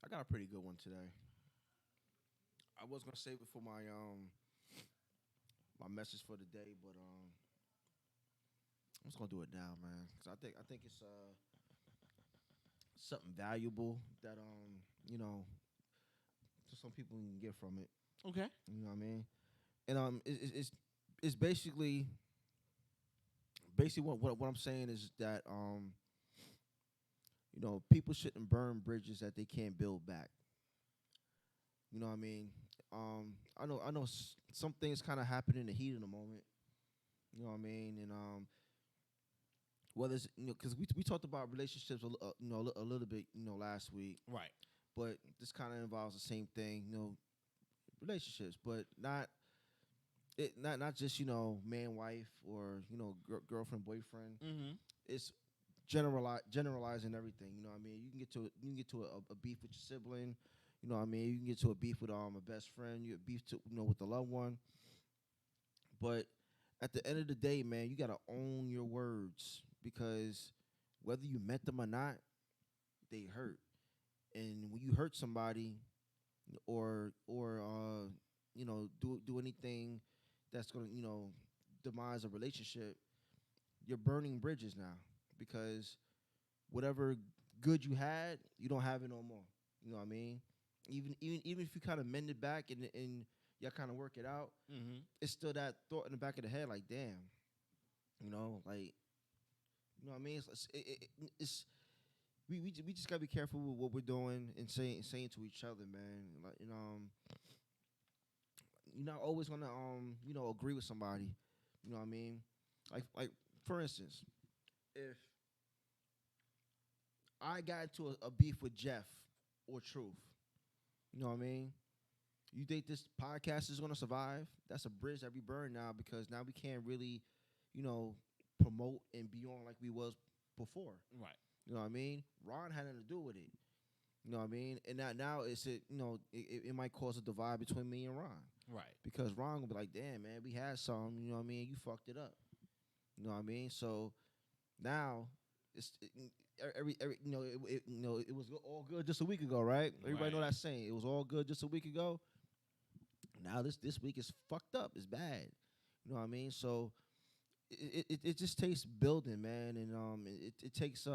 I got a pretty good one today. I was gonna save it for my message for the day, but I'm just gonna do it now, man. Cause I think it's something valuable that you know, so some people can get from it. Okay. You know what I mean? And it's basically what I'm saying is that you know, people shouldn't burn bridges that they can't build back. You know what I mean? I know some things kind of happen in the heat of the moment. You know what I mean? And whether it's, you know, because we talked about relationships you know, a little bit, you know, last week, Right. but this kind of involves the same thing, you know, relationships, but not just, you know, man wife or, you know, girlfriend boyfriend. Mm-hmm. It's generalizing everything. You know what I mean? You can get to a beef with your sibling. You know what I mean? You can get to a beef with a best friend. You get beef to, you know, with a loved one. But at the end of the day, man, you gotta own your words, because whether you meant them or not, they hurt. And when you hurt somebody, or you know, do anything that's gonna, you know, demise a relationship, you're burning bridges now, because whatever good you had, you don't have it no more. You know what I mean? Even if you kind of mend it back and y'all kind of work it out, Mm-hmm. it's still that thought in the back of the head, like, damn, you know, like, you know what I mean? It's we just gotta be careful with what we're doing and saying to each other, man. Like, you know, you're not always gonna you know, agree with somebody. You know what I mean? Like for instance, if I got into a beef with Jeff or Truth, you know what I mean? You think this podcast is gonna survive? That's a bridge that we burn now, because now we can't really, you know, promote and be on like we was before. Right. You know what I mean? Ron had nothing to do with it. You know what I mean? And now it's you know, it might cause a divide between me and Ron, Right. because Ron will be like, damn, man, we had some, you know what I mean? You fucked it up. You know what I mean? So now every you know, it was all good just a week ago, right? Everybody know Right. that saying. It was all good just a week ago. Now this week is fucked up. It's bad. You know what I mean? So it just takes building, man, and it takes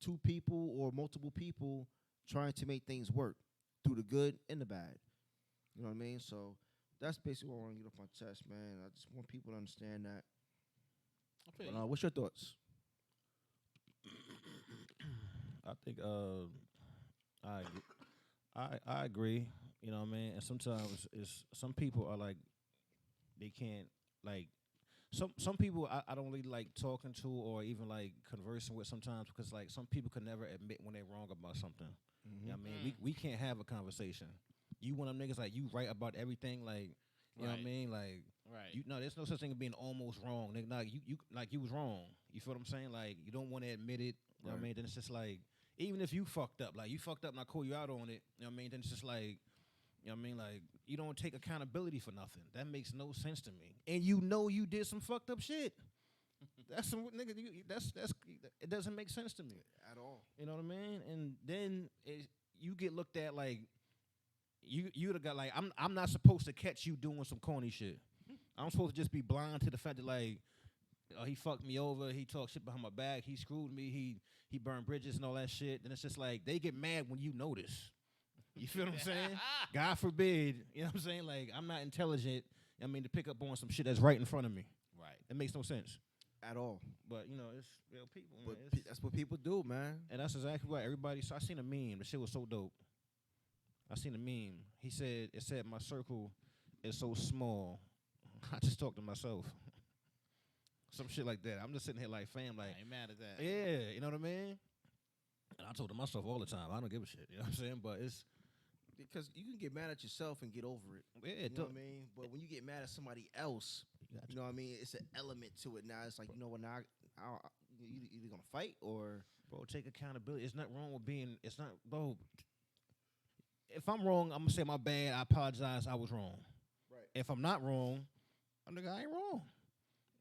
two people or multiple people trying to make things work through the good and the bad. You know what I mean? So that's basically what I want to get off my chest, man. I just want people to understand that. I feel But, you. what's your thoughts? I think I agree. You know what I mean? And sometimes it's some people are like they can't like some people I don't really like talking to or even like conversing with sometimes, because like some people can never admit when they're wrong about something. You know what I mean? We can't have a conversation. You one of them niggas like you right about everything, like you know what I Right. mean? Like Right. you no, there's no such thing as being almost wrong. Nigga, like you like you was wrong. You feel what I'm saying? Like you don't want to admit it. You know what I Right. mean? Then it's just like even if you fucked up, like you fucked up and I call you out on it, you know what I mean? Then it's just like, you know what I mean? Like, you don't take accountability for nothing. That makes no sense to me. And you know you did some fucked up shit. That's some nigga. That's it doesn't make sense to me At all. You know what I mean? And then you get looked at like you the guy. Like I'm not supposed to catch you doing some corny shit. I'm supposed to just be blind to the fact that like he fucked me over. He talked shit behind my back. He screwed me. He burned bridges and all that shit. And it's just like they get mad when you notice. You feel what I'm saying? God forbid. You know what I'm saying? Like I'm not intelligent. I mean to pick up on some shit that's right in front of me. Right. It makes no sense. At all. But you know, it's real people. But Man. that's what people do, man. And that's exactly what everybody. So I seen a meme. The shit was so dope. I seen a meme. It said my circle is so small. I just talked to myself. Some shit like that. I'm just sitting here like, fam, like, I ain't mad at that. yeah, you know what I mean? And I told to myself all the time, I don't give a shit. You know what I'm saying? But it's Because you can get mad at yourself and get over it. yeah, You know what I mean? But when you get mad at somebody else, you know what I mean? It's an element to it now. It's like, you know what, now you either going to fight or... bro, take accountability. It's not wrong with being. It's not, bro. If I'm wrong, I'm gonna say my bad. I apologize. I was wrong. Right. If I'm not wrong, I'm nigga, I ain't wrong.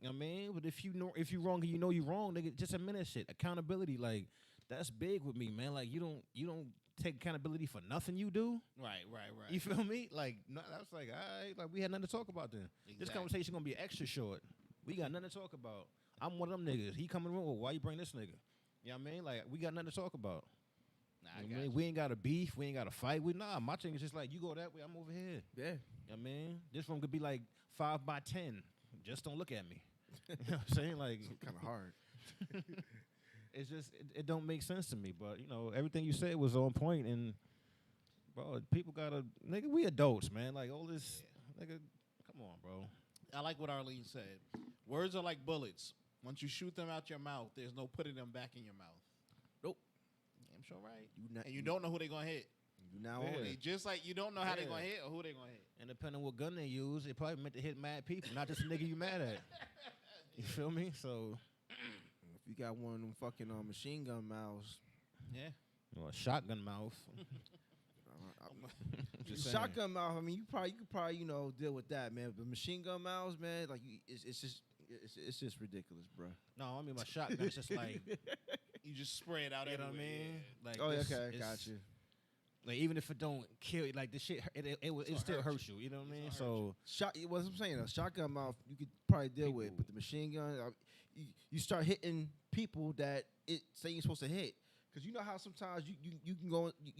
You know what I mean? But if you wrong and you know you wrong, nigga, just admit that shit. Accountability, like that's big with me, man. Like you don't take accountability for nothing you do. Right. You feel me? Like no, that's like, all right, like we had nothing to talk about then. This Exactly. conversation gonna be extra short. We got nothing to talk about. I'm one of them niggas. He coming wrong. Well, why you bring this nigga? You know what I mean? Like we got nothing to talk about. Nah, You I know what I got mean? you. We ain't got a beef. We ain't got a fight. My thing is just like you go that way, I'm over here. Yeah. You know what I mean? This room could be like 5 by 10. Just don't look at me. You know what I'm saying? Like Kind of hard. it's just it don't make sense to me. But you know, everything you said was on point. And bro, people gotta nigga. We adults, man. Like all this nigga. Come on, bro. I like what Arlene said. Words are like bullets. Once you shoot them out your mouth, there's no putting them back in your mouth. Nope. I'm sure right. You And you don't know who they're gonna hit. You now Yeah. on They it. just like you don't know how they're Yeah. gonna hit or who they're gonna hit. And depending on what gun they use, it probably meant to hit mad people, not just a nigga you mad at. You feel me? So If you got one of them fucking machine gun mouths, Yeah. a shotgun mouth. Just saying. shotgun mouth. I mean, you could probably deal with that, man. But machine gun mouths, man, like it's just ridiculous, bro. No, I mean my shotgun's just like You just spray it out you know what I everywhere, mean. yeah. Like Oh, this okay, is- got you. Like even if it don't kill you, like the shit, it still hurts you. You know what I mean? So What I'm saying, a shotgun mouth you could probably deal with, People. but the machine gun, you start hitting people that it say you're supposed to hit, because you know how sometimes you can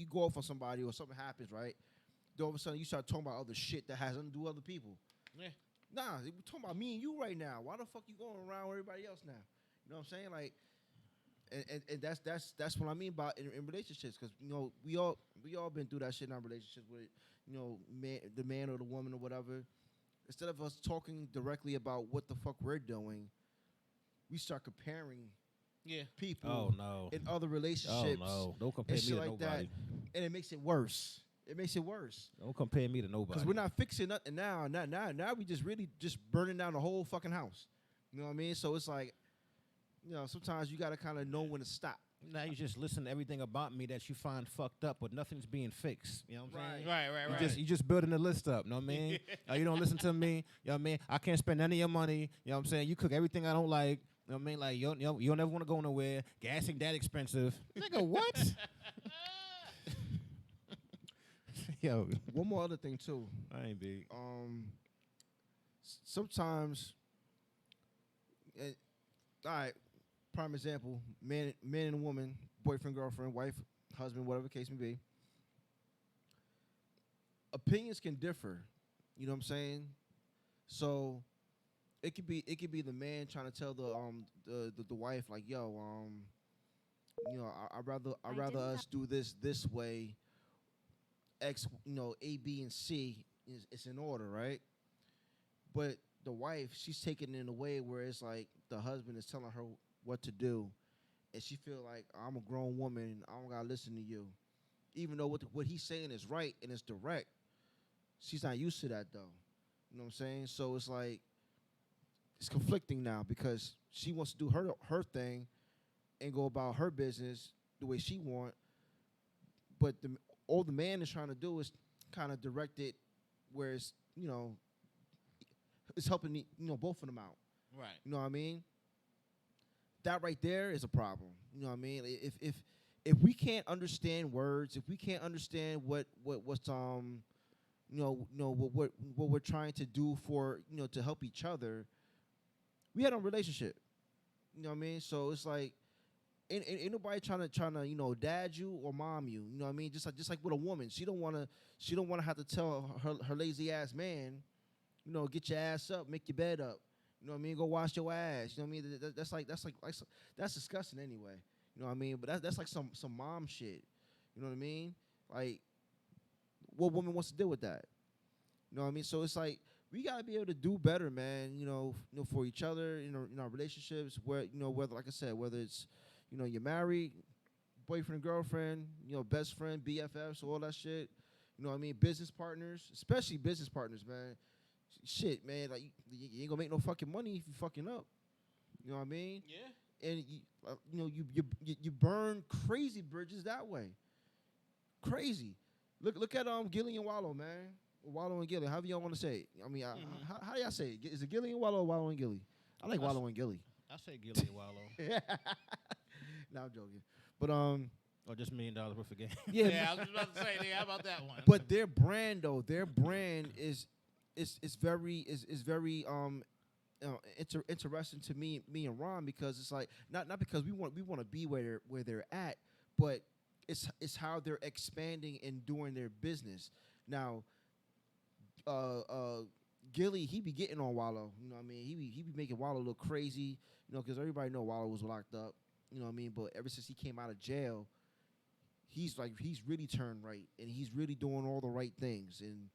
go off on somebody or something happens, right? Then all of a sudden you start talking about other shit that has nothing to do with other people. Yeah. Nah, we're talking about me and you right now. Why the fuck you going around with everybody else now? You know what I'm saying? Like, and that's what I mean about in relationships, because we all been through that shit in our relationships with the man or the woman or whatever. Instead of us talking directly about what the fuck we're doing, we start comparing Yeah. people oh no, in other oh relationships no, don't compare and me shit to like nobody. that, and it makes it worse. It makes it worse. Don't compare me to nobody. Because we're not fixing nothing now. Now we just really just burning down the whole fucking house. You know what I mean? So it's like, sometimes you got to kind of know when to stop. Now you just listen to everything about me that you find fucked up, but nothing's being fixed. You know what I'm saying? Right. You just building a list up, you know what I mean? You don't listen to me, you know what I mean? I can't spend any of your money, you know what I'm saying? You cook everything I don't like, you know what I mean? Like, you don't never want to go nowhere. Gas ain't that expensive. Nigga, what? Yo, One more other thing too. I ain't big. Sometimes, all right, prime example, man and woman, boyfriend, girlfriend, wife, husband, whatever the case may be. Opinions can differ. You know what I'm saying? So it could be the man trying to tell the wife, like, yo, I'd rather us do this way. X, A, B, and C is in order, right? But the wife, she's taking it in a way where it's like the husband is telling her what to do, and she feel like, I'm a grown woman, I don't gotta listen to you, even though what he's saying is right and it's direct. She's not used to that though. You know what I'm saying? So it's like it's conflicting now, because she wants to do her thing and go about her business the the way she want. But all the man is trying to do is kind of direct it where it's, it's helping both of them out. Right. You know what I mean? That right there is a problem. You know what I mean? If we can't understand words, if we can't understand what's what we're trying to do for to help each other, we had a relationship. You know what I mean? So it's like ain't nobody trying to dad you or mom you. You know what I mean? Just like with a woman, she don't wanna have to tell her lazy ass man, get your ass up, make your bed up. You know what I mean? Go wash your ass. You know what I mean? That's disgusting anyway. You know what I mean? But that's like some mom shit. You know what I mean? Like, what woman wants to deal with that? You know what I mean? So it's like we gotta be able to do better, man. For each other, in our relationships. Where whether, like I said, whether it's you're married, boyfriend, girlfriend, best friend, BFFs, all that shit. You know what I mean? Business partners, especially business partners, man. Shit, man, like you ain't gonna make no fucking money if you fucking up. You know what I mean? Yeah. And you burn crazy bridges that way. Crazy. Look at Gilly and Wallow, man. Wallow and Gilly. However y'all want to say it. I mean, how do y'all say it? Is it Gilly and Wallow or Wallow and Gilly? I like Wallow and Gilly. I say Gilly and Wallow. No, I'm joking. But or just $1 million worth of game. Yeah, I was just about to say, nigga, how about that one? But their brand though, is very interesting to me and Ron, because it's like not because we want to be where they're at, but it's how they're expanding and doing their business. Now, Gilly, he be getting on Wallow. You know what I mean? He be making Wallow look crazy. Because everybody know Wallow was locked up. You know what I mean? But ever since he came out of jail, he's really turned right, and he's really doing all the right things. And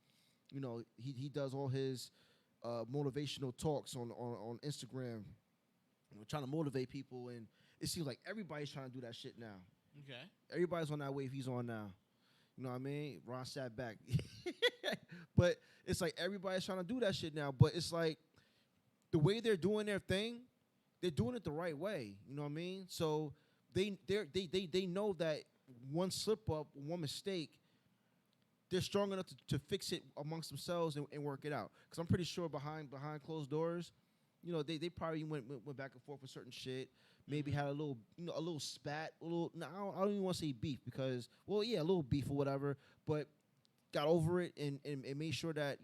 he does all his motivational talks on Instagram, trying to motivate people. And it seems like everybody's trying to do that shit now. Okay. Everybody's on that wave he's on now. You know what I mean? Ron sat back. But it's like everybody's trying to do that shit now. But it's like the way they're doing their thing, they're doing it the right way. You know what I mean? So they know that one slip up, one mistake, they're strong enough to fix it amongst themselves and work it out. Because I'm pretty sure behind closed doors, they probably went back and forth with certain shit. Maybe had a little spat, I don't even want to say beef, because, well, yeah, a little beef or whatever, but got over it and made sure that,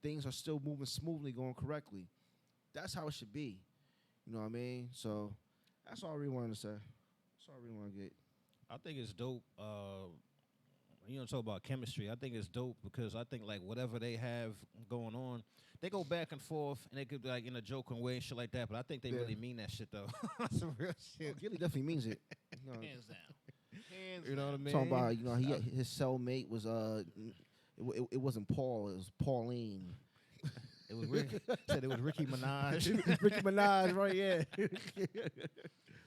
things are still moving smoothly, going correctly. That's how it should be. You know what I mean? So that's all I really wanted to say. That's all I really want to get. I think it's dope. Talk about chemistry. I think it's dope because I think like whatever they have going on, they go back and forth and they could like in a joking way and shit like that. But I think they really mean that shit though. Some real shit. Gilly definitely means it. Hands down. Hands You know what I mean? Talking about his cellmate was it wasn't Paul, it was Pauline. It was Rick. Said it was Ricky Minaj. Ricky Minaj, right? Yeah.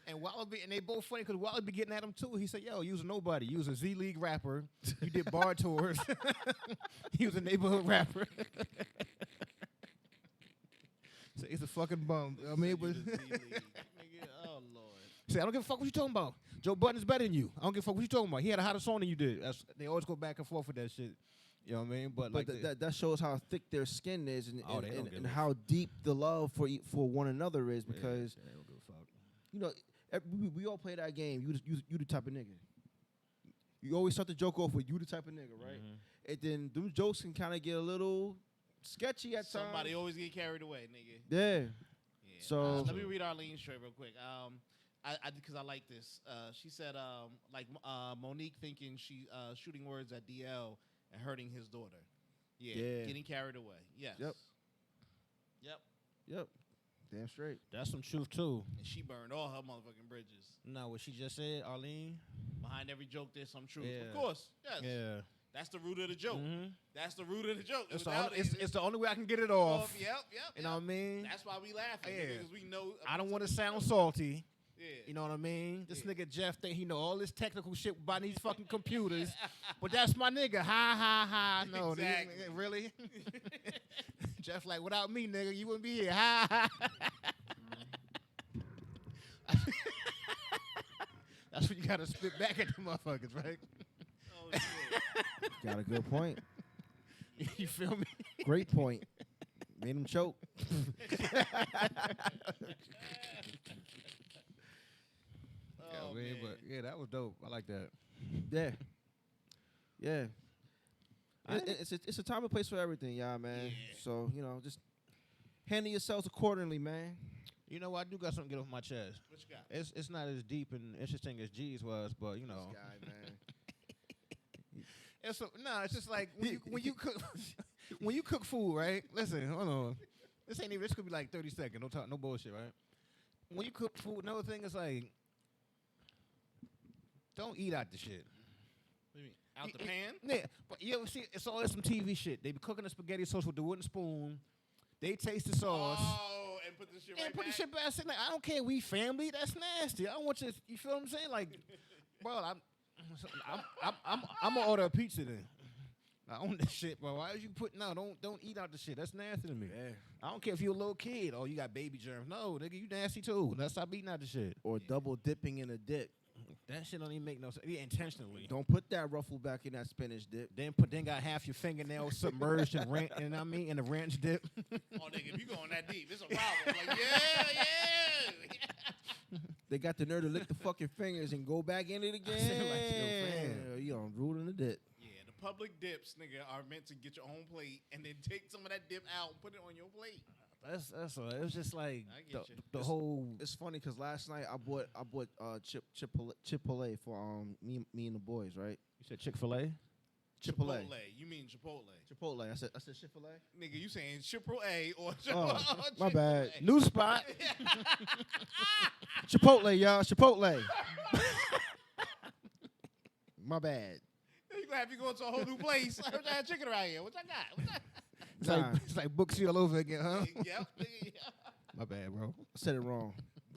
And Wallaby, and they both funny because Wallaby be getting at him too. He said, "Yo, you was a nobody. You was a Z League rapper. You did bar tours. He was a neighborhood rapper. So he's a fucking bum. I mean, it was. Oh Lord. Say, I don't give a fuck what you talking about. Joe Budden is better than you. I don't give a fuck what you talking about. He had a hotter song than you did. They always go back and forth with that shit. You know what I mean? But like that shows how thick their skin is and give a how deep the love for one another is, because they don't give a fuck. we all play that game. You the type of nigga. You always start the joke off with you the type of nigga, right? Mm-hmm. And then them jokes can kind of get a little sketchy at times. Somebody always get carried away, nigga. Yeah. Yeah. So let me read Arlene's straight real quick. Because I like this. She said, Monique thinking she shooting words at DL and hurting his daughter. Yeah. Getting carried away. Yes. Yep. Damn straight. That's some truth too. And she burned all her motherfucking bridges. No, what she just said, Arlene. Behind every joke, there's some truth. Yeah. Of course. Yes. Yeah. That's the root of the joke. Mm-hmm. That's the root of the joke. It's the only way I can get it off. Yep. You know what I mean? That's why we laughing. Yeah. Because we know. I don't want to sound salty. Yeah. You know what I mean? This Yeah. nigga Jeff think he know all this technical shit about these fucking computers, but that's my nigga. Ha. No, Exactly. nigga, really? Jeff like, without me, nigga, you wouldn't be here. Ha. That's what you gotta spit back at the motherfuckers, right? Oh, shit. Got a good point. You feel me? Great point. Made him choke. Oh, man, man. but yeah, that was dope. I like that. Yeah. Yeah. I- It's a time and place for everything, y'all, man. Yeah. So, just handle yourselves accordingly, man. You know, I do got something to get off my chest. What you got? It's not as deep and interesting as G's was, but you know, This guy, man. It's just like when you cook when you cook food, right? Listen, hold on. This could be like 30 seconds. No bullshit, right? When you cook food, another thing is like, don't eat out the shit. What do you mean? Out the pan? Yeah, but you ever see? It's always some TV shit. They be cooking the spaghetti sauce with the wooden spoon. They taste the sauce. Oh, and put the shit And right put the back? shit back. Like, I don't care. We family. That's nasty. I don't want you. You feel what I'm saying? Like, bro, I'm gonna order a pizza then. I own that shit, bro. Why would you put don't eat out the shit. That's nasty to me. Yeah. I don't care if you're a little kid or you got baby germs. No, nigga, you nasty too. Let's stop eating out the shit. Or double dipping in a dip. That shit don't even make no sense. Yeah, intentionally. Don't put that ruffle back in that spinach dip. Then got half your fingernails submerged in ranch, you know what I mean, in the ranch dip. Oh, nigga, if you going that deep, it's a problem. Like, yeah. They got the nerve to lick the fucking fingers and go back in it again. said like, yo, fam. You know, rude in the dip. Yeah, the public dips, nigga, are meant to get your own plate and then take some of that dip out and put it on your plate. That's all. It was just like I get you. the whole. It's funny because last night I bought Chipotle for me and the boys, right? you said Chick-fil-A. Chipotle. You mean Chipotle. Chipotle. I said Chipotle. Nigga, you saying Chipotle or Oh, Chipotle? my bad. New spot. Chipotle, y'all. Chipotle. My bad. You gonna have you go to a whole new place. I had chicken around here. What I got? What It's like, Nah. it's like Booksy all over again, huh? I yep, nigga, yeah. My bad, bro. I said it wrong.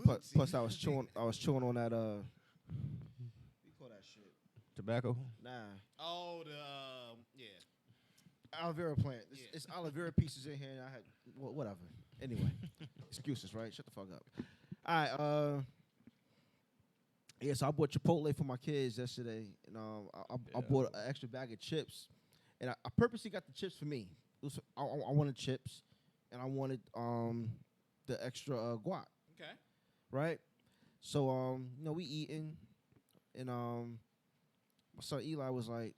Bootsy. Plus, I was chewing on that. What you call that shit? Tobacco. Nah. Oh, the yeah. Aloe vera plant. Yeah. It's aloe vera pieces in here, and I had whatever. Anyway, excuses, right? Shut the fuck up. All right. Yeah, so I bought Chipotle for my kids yesterday, and I bought an extra bag of chips, and I purposely got the chips for me. It was, I wanted chips, and I wanted the extra guac, Okay. right? So we eating, and my son Eli was like,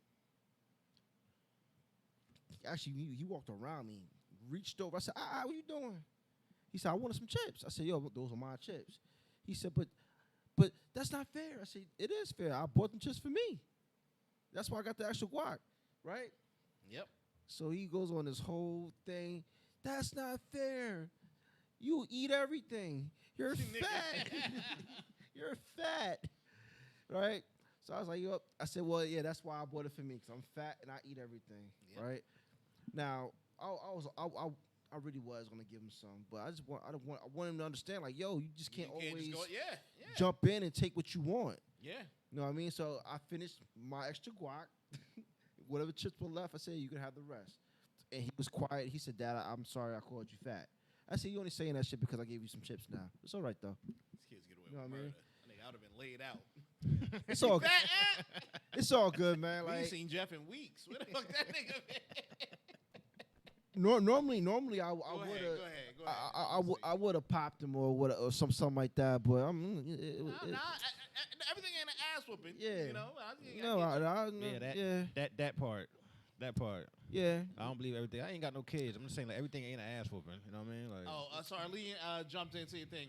actually he walked around me, reached over. I said, what you doing? He said, I wanted some chips. I said, yo, those are my chips. He said, but that's not fair. I said, it is fair. I bought them just for me. That's why I got the extra guac, right? Yep. So he goes on this whole thing. That's not fair. You eat everything. You're fat. You're fat, right? So I was like, yo. I said, well, yeah, that's why I bought it for me, because I'm fat and I eat everything, Yep. right? Now, I really was gonna give him some, but I want him to understand, like, yo, you just can't You always just go, yeah. jump in and take what you want. Yeah. You know what I mean? So I finished my extra guac. Whatever chips were left, I said, you can have the rest. And he was quiet. He said, Dad, I'm sorry I called you fat. I said, you only saying that shit because I gave you some chips now. It's all right, though. These kids get away You know with what I mean? murder. Nigga, I would have been laid out. It's all, Fat, it's all good, man. we ain't Like, seen Jeff in weeks. Where the fuck that nigga been? normally I Go would ahead, have. go ahead. I would have popped him or something like that, but Everything ain't an ass whooping. Yeah. You know? That part. yeah. I don't believe everything. I ain't got no kids. I'm just saying like everything ain't an ass whooping. You know what I mean? Like, Oh, so Arlene jumped into your thing.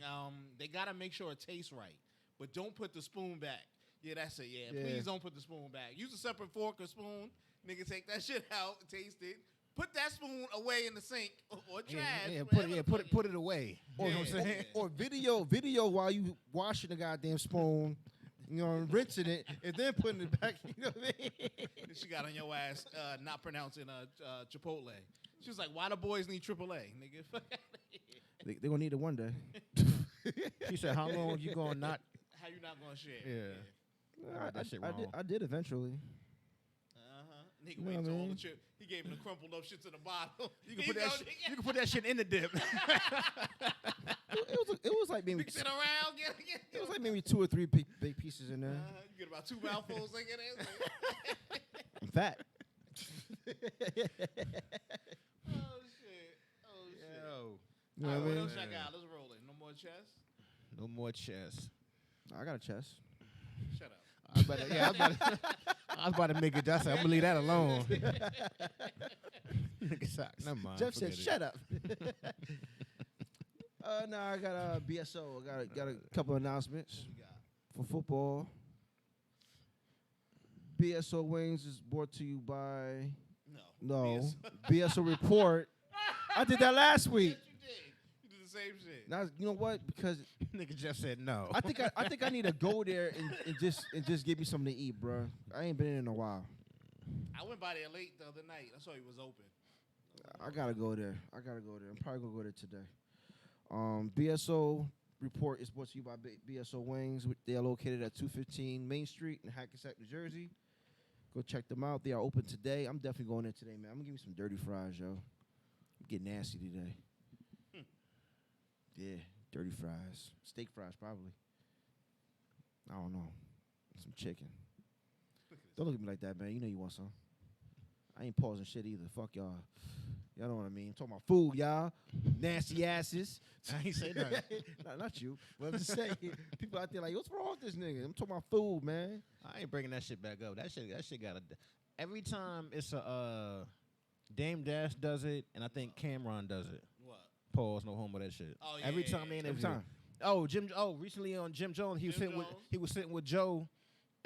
They gotta make sure it tastes right, but don't put the spoon back. Yeah, that's it. Yeah, Yeah. please don't put the spoon back. Use a separate fork or spoon. Nigga, take that shit out, taste it. Put that spoon away in the sink or trash. Put it away. Or, Yeah, or, yeah. or video while you washing the goddamn spoon, rinsing it, and then putting it back. You know what I mean? She got on your ass not pronouncing Chipotle. She was like, "Why the boys need AAA, nigga?" They're gonna need it one day. she said, "How long you gonna not?" How you not gonna share? Yeah. Got that shit wrong. I did eventually. Nigga, You know wait what I till all mean? the chip. He gave him the crumpled up shit to the bottom. You can put that shit in the dip. It was was like maybe Mix it around. it was like maybe 2 or 3 big pieces in there. You get about 2 mouthfuls like it is. I'm fat. Oh shit! Oh shit! Yo. You know All right, what I what mean? else I got? Let's roll it. No more chess. No more chess. I got a chest. Shut up. I was about to make it. I said, I'm gonna leave that alone. Nigga socks. Never mind. Jeff said, forget it. "Shut up." No, I got a BSO. I got a couple announcements What we got? for football. BSO Wings is brought to you by No. no BSO Report. I did that last week. Yes, you did. You did the same shit. Now you know what? Because Nigga Jeff said no. I think I need to go there and just give me something to eat, bro. I ain't been in a while. I went by there late the other night. I saw he was open. I gotta go there. I'm probably gonna go there today. BSO Report is brought to you by BSO Wings. They are located at 215 Main Street in Hackensack, New Jersey. Go check them out. They are open today. I'm definitely going there today, man. I'm gonna give me some dirty fries, yo. I'm getting nasty today. Yeah, dirty fries, steak fries, probably. I don't know. Some chicken. Don't look at me like that, man. You know you want some. I ain't pausing shit either. Fuck y'all. Y'all know what I mean. I'm talking about food, y'all. Nasty asses. I ain't say nothing. Not you. But I'm just saying, people out there like, what's wrong with this nigga? I'm talking about food, man. I ain't bringing that shit back up. That shit got to. Every time it's a Dame Dash does it, and I think Cameron does it. What? Pause. No homo. That shit. Oh, yeah, Every yeah, time they yeah. interview. Every time. Oh, Jim. Oh, recently on Jim Jones, he was sitting with Joe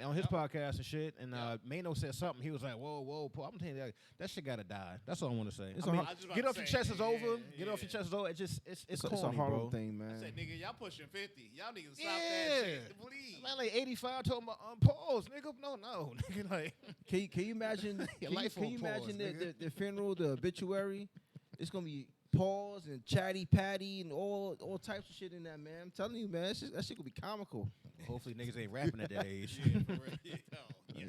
on his podcast and shit, and Mano said something. He was like, "Whoa, Paul, I'm telling you, that shit gotta die." That's all I want to say. It's I a mean, har- I was just about get to off your say, chest is over. yeah, Get off your chest is over. It's It's a corny, Harlem bro. thing, I man. said, nigga, y'all pushing 50. Y'all niggas stop Yeah. that shit. Please. Man, like 85 talking about pause, nigga. No, nigga, like Can you imagine? Your can life you on imagine pause, nigga. the funeral, the obituary? It's gonna be Pauls and Chatty Patty and all types of shit in that, man. I'm telling you, man, that shit gonna be comical. hopefully niggas ain't rapping at that age. Yeah, for real. Yeah.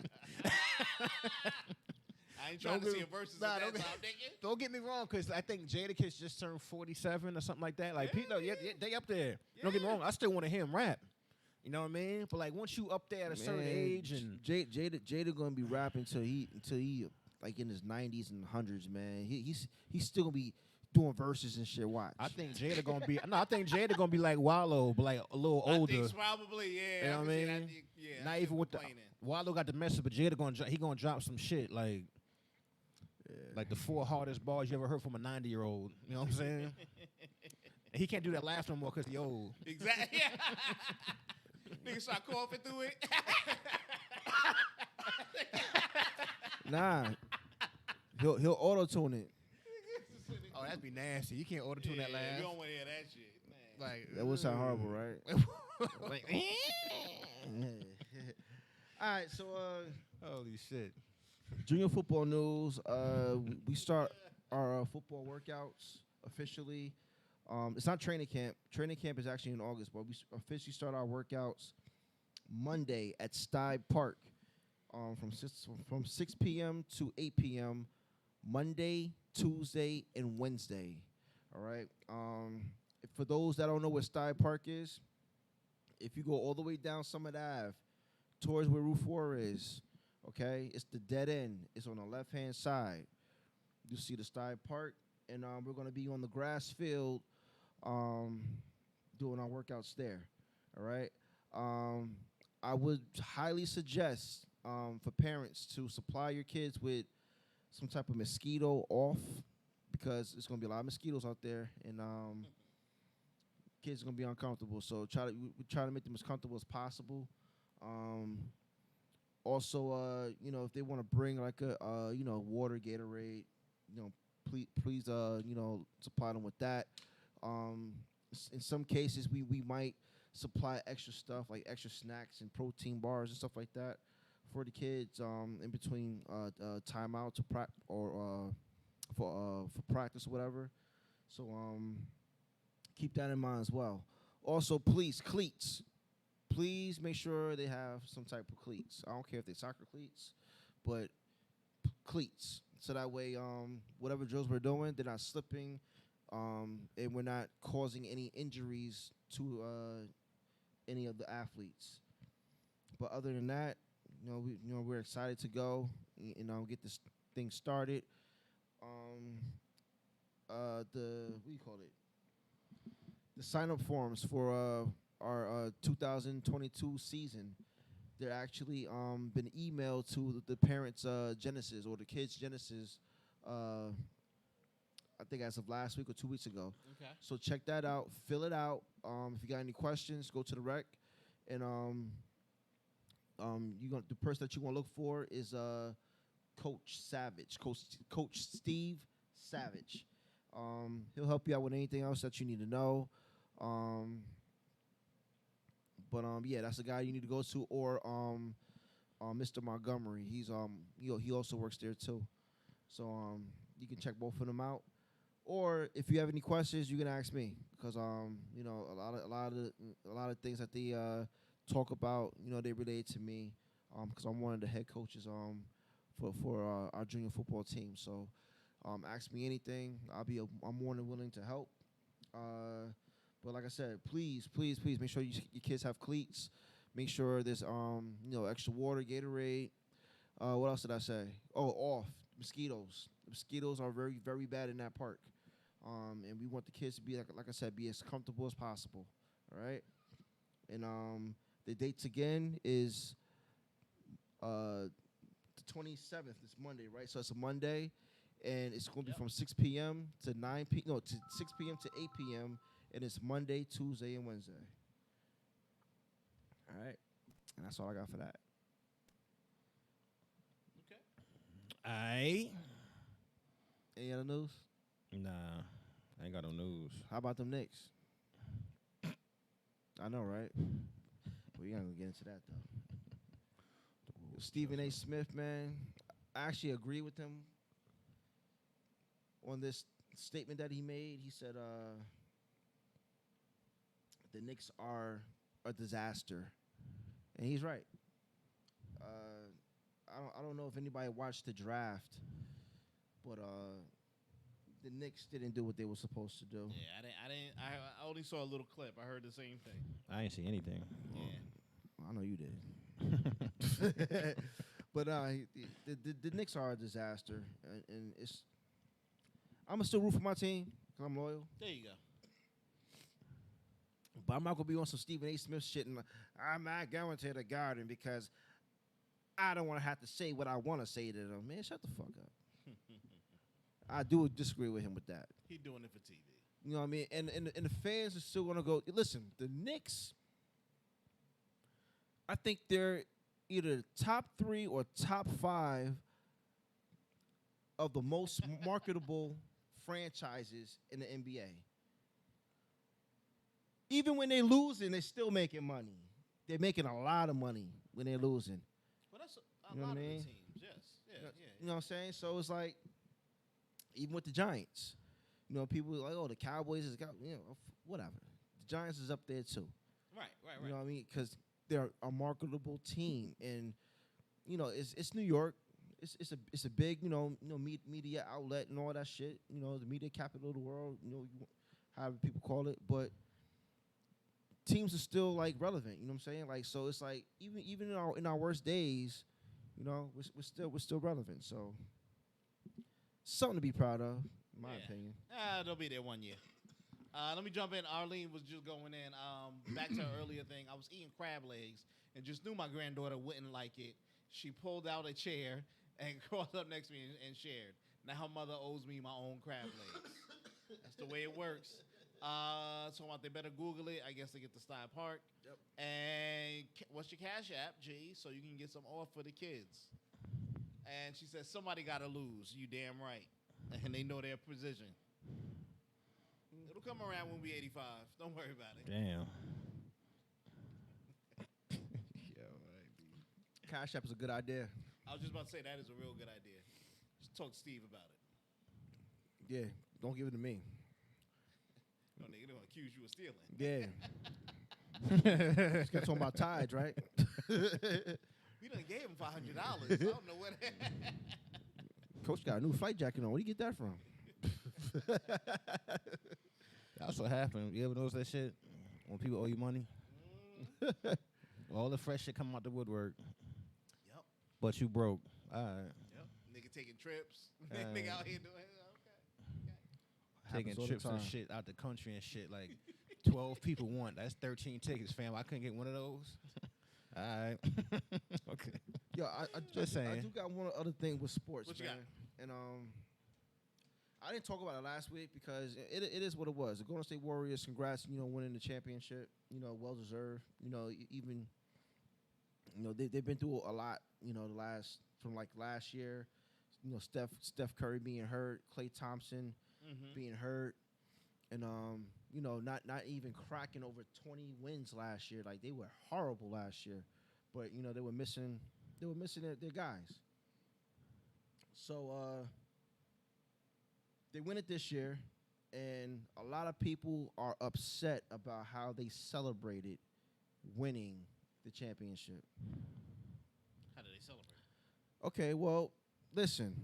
I ain't trying to see a versus Nah, of don't that get- time, nigga. Don't get me wrong, because I think Jadakiss just turned 47 or something like that. Like, people, they up there. Don't get me wrong, I still want to hear him rap. You know what I mean? But like, once you up there at a certain Man, age, and Jada gonna be rapping until he like in his 90s and 100s, man. He's still gonna be doing verses and shit. Watch. I think Jada gonna be I think Jada gonna be like Wallow, but like a little older. I think probably, yeah. You know what I can see that. mean? Yeah, Not I even can with the complain. Wallow got the message, but Jada gonna drop some shit like the 4 hardest bars you ever heard from a 90-year-old. You know what I'm saying? And he can't do that laugh no more because he old. Exactly. Nigga start coughing through it. Nah, he'll auto tune it. Oh, that'd be nasty. You can't auto tune that We laugh. don't want to hear that shit. Man. Like That would sound horrible, right? like, All right, so holy shit. junior football news. We start our football workouts officially. It's not training camp. Training camp is actually in August, but we officially start our workouts Monday at Stuyve Park from 6 p.m. to 8 p.m. Monday, Tuesday, and Wednesday. All right. For those that don't know what Stuyve Park is, if you go all the way down Summit Ave towards where Route 4 is, okay, it's the dead end. It's on the left-hand side. You see the Stuyve Park, and we're going to be on the grass field doing our workouts there, all right? I would highly suggest for parents to supply your kids with some type of mosquito off because it's going to be a lot of mosquitoes out there, and kids are going to be uncomfortable. So we try to make them as comfortable as possible. Also, if they want to bring like a water, Gatorade, please supply them with that. In some cases, we might supply extra stuff like extra snacks and protein bars and stuff like that for the kids in between timeout to for practice or whatever. So keep that in mind as well. Also, cleats. Please make sure they have some type of cleats. I don't care if they're soccer cleats, but cleats. So that way, whatever drills we're doing, they're not slipping and we're not causing any injuries to any of the athletes. But other than that, we're excited to go, get this thing started. The what do you call it? The sign up forms for our 2022 season. They're actually been emailed to the parents' Genesis or the kids' Genesis. I think as of last week or 2 weeks ago. Okay. So check that out. Fill it out. If you got any questions, go to the rec, and the person that you want to look for is Coach Savage, Coach Steve Savage. He'll help you out with anything else that you need to know. Yeah, that's the guy you need to go to, or Mr. Montgomery. He's he also works there too. So you can check both of them out. Or if you have any questions, you can ask me, because a lot of things that they talk about, they relate to me, because I'm one of the head coaches for our junior football team. So ask me anything. I'm more than willing to help. But like I said, please make sure your kids have cleats. Make sure there's extra water, Gatorade. What else did I say? Oh, off mosquitoes. The mosquitoes are very, very bad in that park. And we want the kids to be like I said, be as comfortable as possible. All right. And the dates again is the 27th. It's Monday, right? So it's a Monday, and it's going to be from 6 p.m. to 9 p. No, to 6 p.m. to 8 p.m. And it's Monday, Tuesday, and Wednesday. All right. And that's all I got for that. I Any other news? Nah, I ain't got no news. How about them Knicks? I know, right? We're not going to get into that, though. Stephen A. Smith, man, I actually agree with him on this statement that he made. He said the Knicks are a disaster. And he's right. I don't know if anybody watched the draft, but the Knicks didn't do what they were supposed to do. Yeah, I didn't. I only saw a little clip. I heard the same thing. I ain't see anything. Yeah. I know you did. But the Knicks are a disaster, and it's. I'm gonna still root for my team because I'm loyal. There you go. But I'm not gonna be on some Stephen A. Smith shit, and I'm not going to the Garden because I don't want to have to say what I want to say to them. Man, shut the fuck up. I do disagree with him with that. He doing it for TV. You know what I mean? And the fans are still gonna go. Listen, the Knicks. I think they're either top 3 or top 5 of the most marketable franchises in the NBA. Even when they're losing, they're still making money. They're making a lot of money when they're losing. Well, that's a You know lot what of I the mean? teams. Yes. Yeah. You know what I'm saying? So it's like, even with the Giants, people are like, oh, the Cowboys is whatever. The Giants is up there too. Right. You know what I mean? Because they're a marketable team, and it's New York. It's a big media outlet and all that shit. The media capital of the world. However people call it, but teams are still like relevant. You know what I'm saying? Like, so it's like even in our worst days, we're still relevant. So something to be proud of, in my opinion. They'll be there one year. Let me jump in. Arlene was just going in. Back to her earlier thing. I was eating crab legs and just knew my granddaughter wouldn't like it. She pulled out a chair and crawled up next to me and shared. Now her mother owes me my own crab legs. That's the way it works. So they better Google it. I guess they get to Stein Park. Yep. And what's your Cash App, G, so you can get some off for the kids. And she said, somebody got to lose. You damn right. And they know their position. It'll come around when we 85. Don't worry about it. Damn. Cash App is a good idea. I was just about to say that is a real good idea. Just talk to Steve about it. Yeah, don't give it to me. No, nigga, they're going to accuse you of stealing. Yeah. Just got talking about tides, right? We done gave him $500. I don't know what. Coach got a new flight jacket on. Where do you get that from? That's what happened. You ever notice that shit? When people owe you money? All the fresh shit come out the woodwork. Yep. But you broke. All right. Yep. Nigga taking trips. Uh, Nigga out here doing Taking Happens all the trips and time. shit out the country and shit. Like 12 people want. That's 13 tickets, fam. I couldn't get one of those. All right. Okay. Yo, I Just I saying. do got one other thing with sports, What you man. got? And I didn't talk about it last week because it is what it was. The Golden State Warriors, congrats, winning the championship. Well deserved. Even they've been through a lot. From last year. Steph Curry being hurt, Klay Thompson being hurt, and not even cracking over 20 wins last year. Like they were horrible last year, but they were missing their guys. So they win it this year, and a lot of people are upset about how they celebrated winning the championship. How do they celebrate? Okay, well, listen.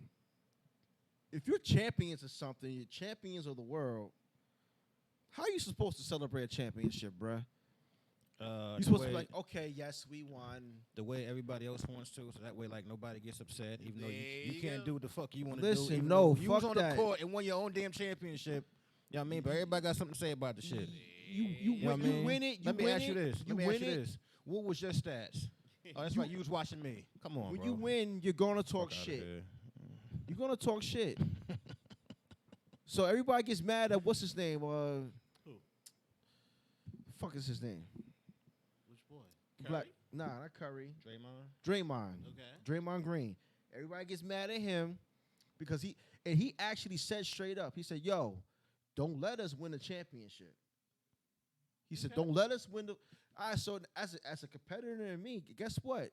If you're champions of something, you're champions of the world, how are you supposed to celebrate a championship, bruh? You're supposed to be like, okay, yes, we won. The way everybody else wants to, so that way, like, nobody gets upset, even though There you you can't go. do what the fuck you want to do. Listen, even no, though you was fuck on that. the court and won your own damn championship. You know what I mean? But everybody got something to say about the shit. You You know what I mean? win it. Let me win ask you it, this. You Let me win ask you it. this. What was your stats? Oh, that's right. You was watching me. Come on, When bro. you win, you're gonna talk Fuck outta shit. here. You're gonna talk shit. So everybody gets mad at what's his name? Who? Fuck is his name? Which boy? Black. Nah, not Curry. Draymond? Draymond. Okay. Draymond Green. Everybody gets mad at him because he actually said straight up. He said, "Yo, don't let us win the championship." He said, Okay. "Don't let us win the." So as a competitor in me, guess what?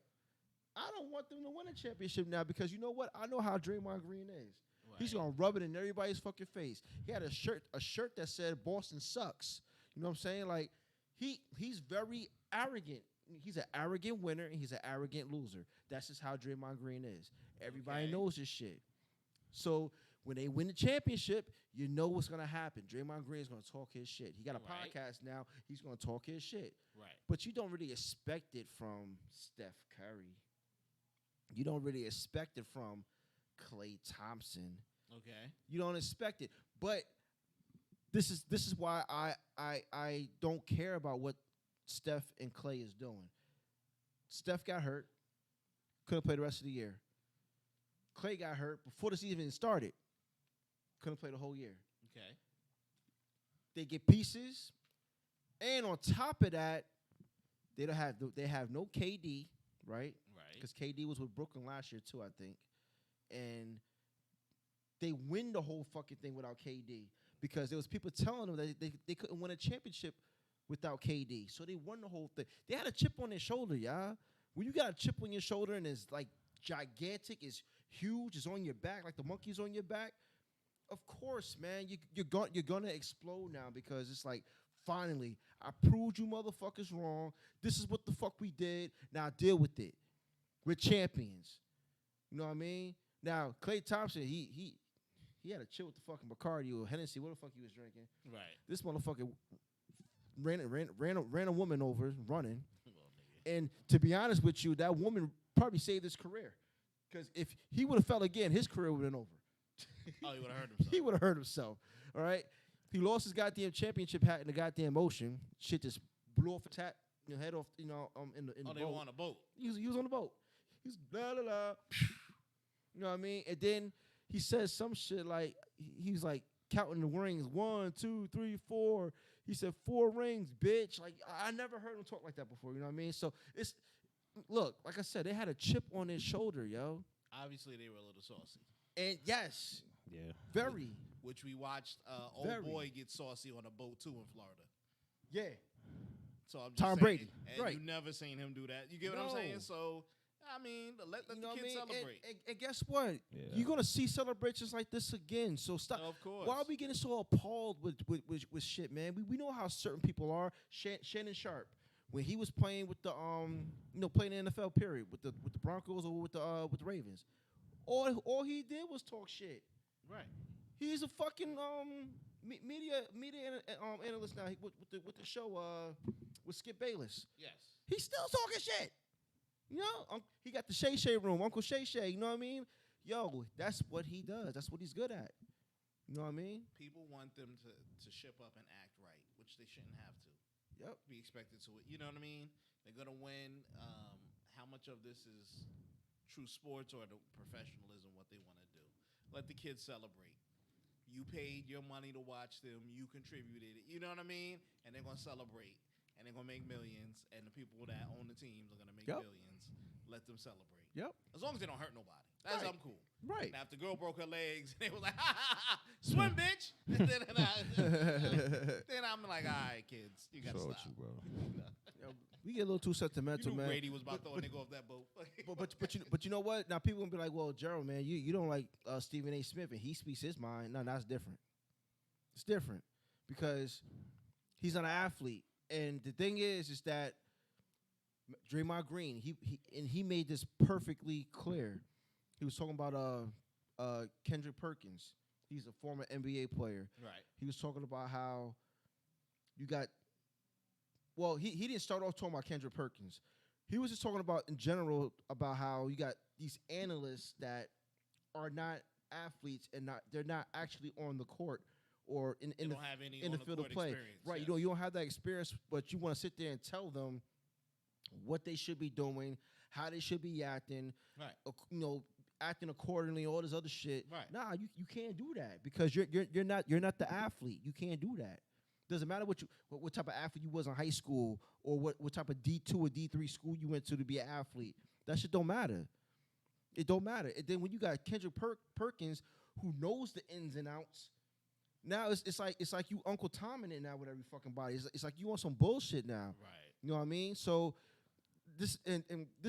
I don't want them to win a championship now because you know what? I know how Draymond Green is. He's gonna rub it in everybody's fucking face. He had a shirt that said "Boston sucks." You know what I'm saying? Like he's very arrogant. He's an arrogant winner and he's an arrogant loser. That's just how Draymond Green is. Everybody Okay. knows this shit. So when they win the championship, you know what's gonna happen. Draymond Green is gonna talk his shit. He got a Right. podcast now. He's gonna talk his shit. Right. But you don't really expect it from Steph Curry. You don't really expect it from Klay Thompson. Okay. You don't expect it. But this is why I don't care about what Steph and Klay is doing. Steph got hurt, couldn't play the rest of the year. Klay got hurt before the season even started, couldn't play the whole year. Okay. They get pieces, and on top of that, they have no KD, right? Right. Because KD was with Brooklyn last year too, I think, and they win the whole fucking thing without KD because there was people telling them that they couldn't win a championship without KD, so they won the whole thing. They had a chip on their shoulder, y'all. When you got a chip on your shoulder and it's like gigantic, it's huge, it's on your back, like the monkey's on your back. Of course, man, you're gonna explode now because it's like, finally, I proved you motherfuckers wrong. This is what the fuck we did. Now deal with it. We're champions. You know what I mean? Now Klay Thompson, he had a chill with the fucking Bacardi or Hennessy, what the fuck he was drinking. Right. This motherfucker ran a woman over running. And to be honest with you, that woman probably saved his career. Because if he would have fell again, his career would have been over. Oh, he would have hurt himself. He would have hurt himself. All right? He lost his goddamn championship hat in the goddamn ocean. Shit just blew off a head off, in the Oh, boat. they were on a boat. He was on the boat. He's blah, blah, blah. You know what I mean? And then he says some shit like, he's like counting the rings. 1, 2, 3, 4. He said 4 rings, bitch. Like, I never heard him talk like that before. You know what I mean? So it's, look, like I said, they had a chip on their shoulder, yo. Obviously, they were a little saucy. And yes, Yeah. very. Which we watched old Very. boy get saucy on a boat too in Florida. Yeah. So I'm just Tom saying, Brady. and Right. you never seen him do that. You get what I'm saying? No. So I mean, let You the know what I kids mean? celebrate. And guess what? Yeah. You're gonna see celebrations like this again. So stop. Of course. Why are we getting so appalled with shit, man? We know how certain people are. Shannon Sharp, when he was playing with the playing in the NFL period with the Broncos or with the Ravens, all he did was talk shit. Right. He's a fucking media analyst now with the show with Skip Bayless. Yes. He's still talking shit. You know, he got the Shay Shay room, Uncle Shay Shay. You know what I mean? Yo, that's what he does. That's what he's good at. You know what I mean? People want them to ship up and act right, which they shouldn't have to. Yep. Be expected to it. You know what I mean? They're gonna win. How much of this is true sports or the professionalism? What they want to do? Let the kids celebrate. You paid your money to watch them. You contributed it. You know what I mean? And they're gonna celebrate, and they're gonna make millions. And the people that own the teams are gonna make Yep. millions. Let them celebrate. Yep. As long as they don't hurt nobody. That's Right. I'm cool. Right. Now, if the girl broke her legs, they were like, ha, ha, ha, swim, bitch. And then I'm like, all right, kids, you got to So stop. you, bro. Yo, we get a little too You sentimental, knew man. Brady was about to throw a nigga off that boat. But you know what? Now people gonna be like, well, Gerald, man, you don't like Stephen A. Smith and he speaks his mind. No, that's different. It's different because he's not an athlete, and the thing is that Draymond Green, he made this perfectly clear. He was talking about Kendrick Perkins. He's a former NBA player. Right. He was talking about how you got. Well, he didn't start off talking about Kendrick Perkins. He was just talking about in general about how you got these analysts that are not athletes and they're not actually on the court or in They the don't have any in the on field of court play. experience, Right. yes. You don't have that experience, but you want to sit there and tell them what they should be doing, how they should be acting, Right. Acting accordingly, all this other shit. Right. Nah, you can't do that because you're not the athlete. You can't do that. Doesn't matter what type of athlete you was in high school or what type of D2 or D3 school you went to be an athlete. That shit don't matter. It don't matter. And then when you got Kendrick Perkins who knows the ins and outs, now it's like you Uncle Tom in it now with every fucking body. It's like you on some bullshit now. Right. You know what I mean? So this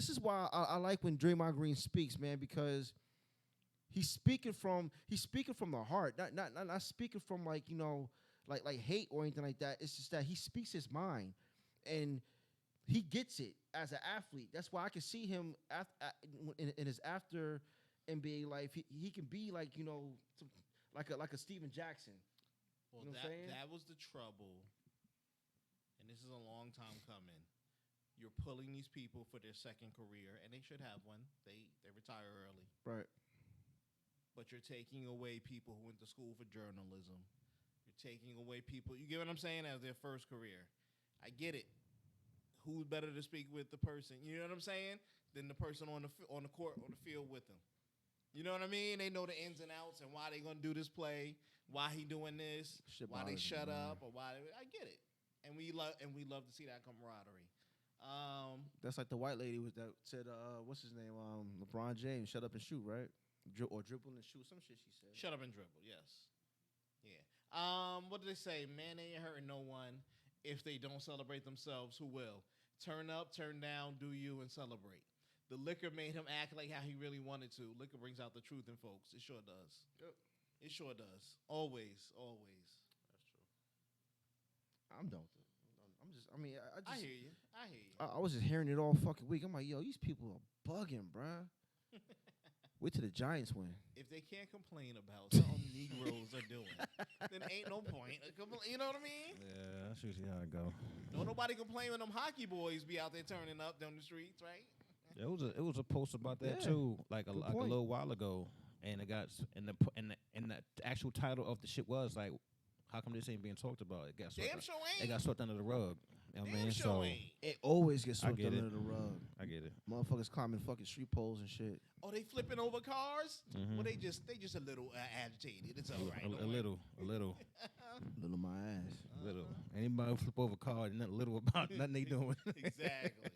is why I like when Draymond Green speaks, man, because he's speaking from the heart, not speaking from like hate or anything like that. It's just that he speaks his mind, and he gets it as an athlete. That's why I can see him in his after NBA life. He can be like like a Steven Jackson. Well, You know what I'm saying? that was the trouble, and this is a long time coming. You're pulling these people for their second career, and they should have one. They retire early. Right. But you're taking away people who went to school for journalism. You're taking away people, you get what I'm saying, as their first career. I get it. Who's better to speak with the person, you know what I'm saying, than the person on the court, on the field with them. You know what I mean? They know the ins and outs and why they going to do this play, why he doing this, Shit why they bothers me, shut man. up, or why I get it. And we love to see that camaraderie. That's like the white lady that said, what's his name? LeBron James, shut up and shoot, right? Or dribble and shoot, some shit she said. Shut up and dribble, yes. Yeah. What did they say? Man, they ain't hurting no one. If they don't celebrate themselves, who will? Turn up, turn down, do you, and celebrate. The liquor made him act like how he really wanted to. Liquor brings out the truth in folks. It sure does. Yep. It sure does. Always, always. That's true. I'm done with it. I hear you. I hear you. I was just hearing it all fucking week. I'm like, yo, these people are bugging, bruh. Wait till the Giants win. If they can't complain about something Negroes are doing, then ain't no point. You know what I mean? Yeah, that's usually how it go. Don't nobody complain when them hockey boys be out there turning up down the streets, right? It was a post about that Yeah. too, like a Good point. little while ago, and it got and the actual title of the shit was like, how come this ain't being talked about? It got swept Damn un- sure it ain't. got swept under the rug. You know what I Damn mean? sure So ain't. It always gets I swept get under it. the rug. I get it. Motherfuckers climbing fucking street poles and shit. Oh, they flipping over cars? Mhm. Well, they just a little agitated. It's all right. A Don't worry. little. Little my ass. Little. Anybody who flip over a car, there's nothing little about nothing they doing. Exactly.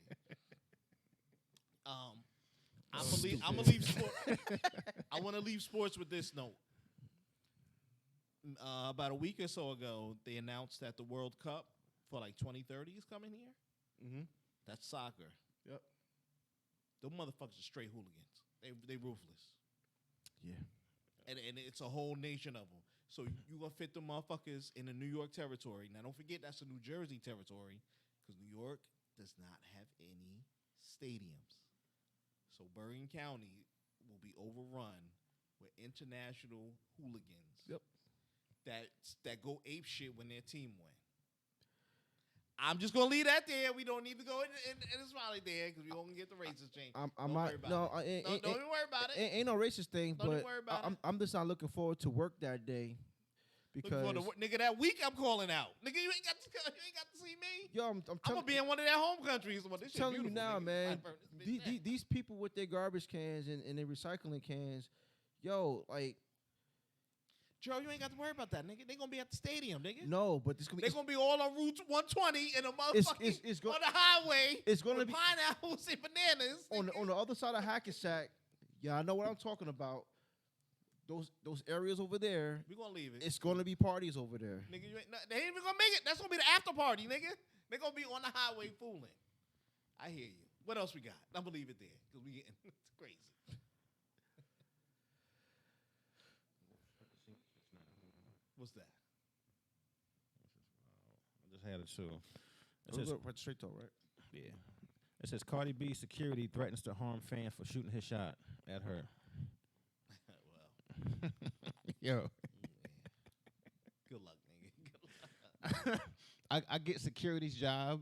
I'm Stupid. gonna leave sport. I want to leave sports with this note. About a week or so ago, they announced that the World Cup for like 2030 is coming here. Mm-hmm. That's soccer. Yep. Those motherfuckers are straight hooligans. They ruthless. Yeah. And it's a whole nation of them. So you gonna fit the motherfuckers in the New York territory. Now don't forget that's the New Jersey territory, because New York does not have any stadiums. So Bergen County will be overrun with international hooligans. Yep. That go ape shit when their team win. I'm just gonna leave that there. We don't need to go in the smiley there because we gonna get the racist change. I'm Don't not. worry about No, it. Don't even worry about it. Ain't no racist thing, Don't even but worry about it. I'm just not looking forward to work that day Looking because for the nigga that week I'm calling out. Nigga, you ain't got to see me. yo, I'm I'm telling gonna be in one of their home countries. Well, this shit telling you beautiful, now, nigga. man. Might burn this bitch down. These people with their garbage cans and their recycling cans, yo, like Joe, you ain't got to worry about that, nigga. They gonna be at the stadium, nigga. no, but this gonna be They gonna be all on Route 120 in a motherfucking it's go- on the highway. it's gonna with be pineapples and bananas. on the other side of Hackensack. Yeah, I know what I'm talking about. Those areas over there, We gonna leave it. it's gonna be parties over there. Nigga, they ain't even gonna make it. That's gonna be the after party, nigga. They gonna be on the highway fooling. I hear you. What else we got? I'm gonna leave it there because we getting it's crazy. What's that? I just had it too. It Let's says, go right straight talk, right? yeah. It says Cardi B security threatens to harm fan for shooting his shot at her. Well, Yo, good luck, nigga. Good luck. I get security's job.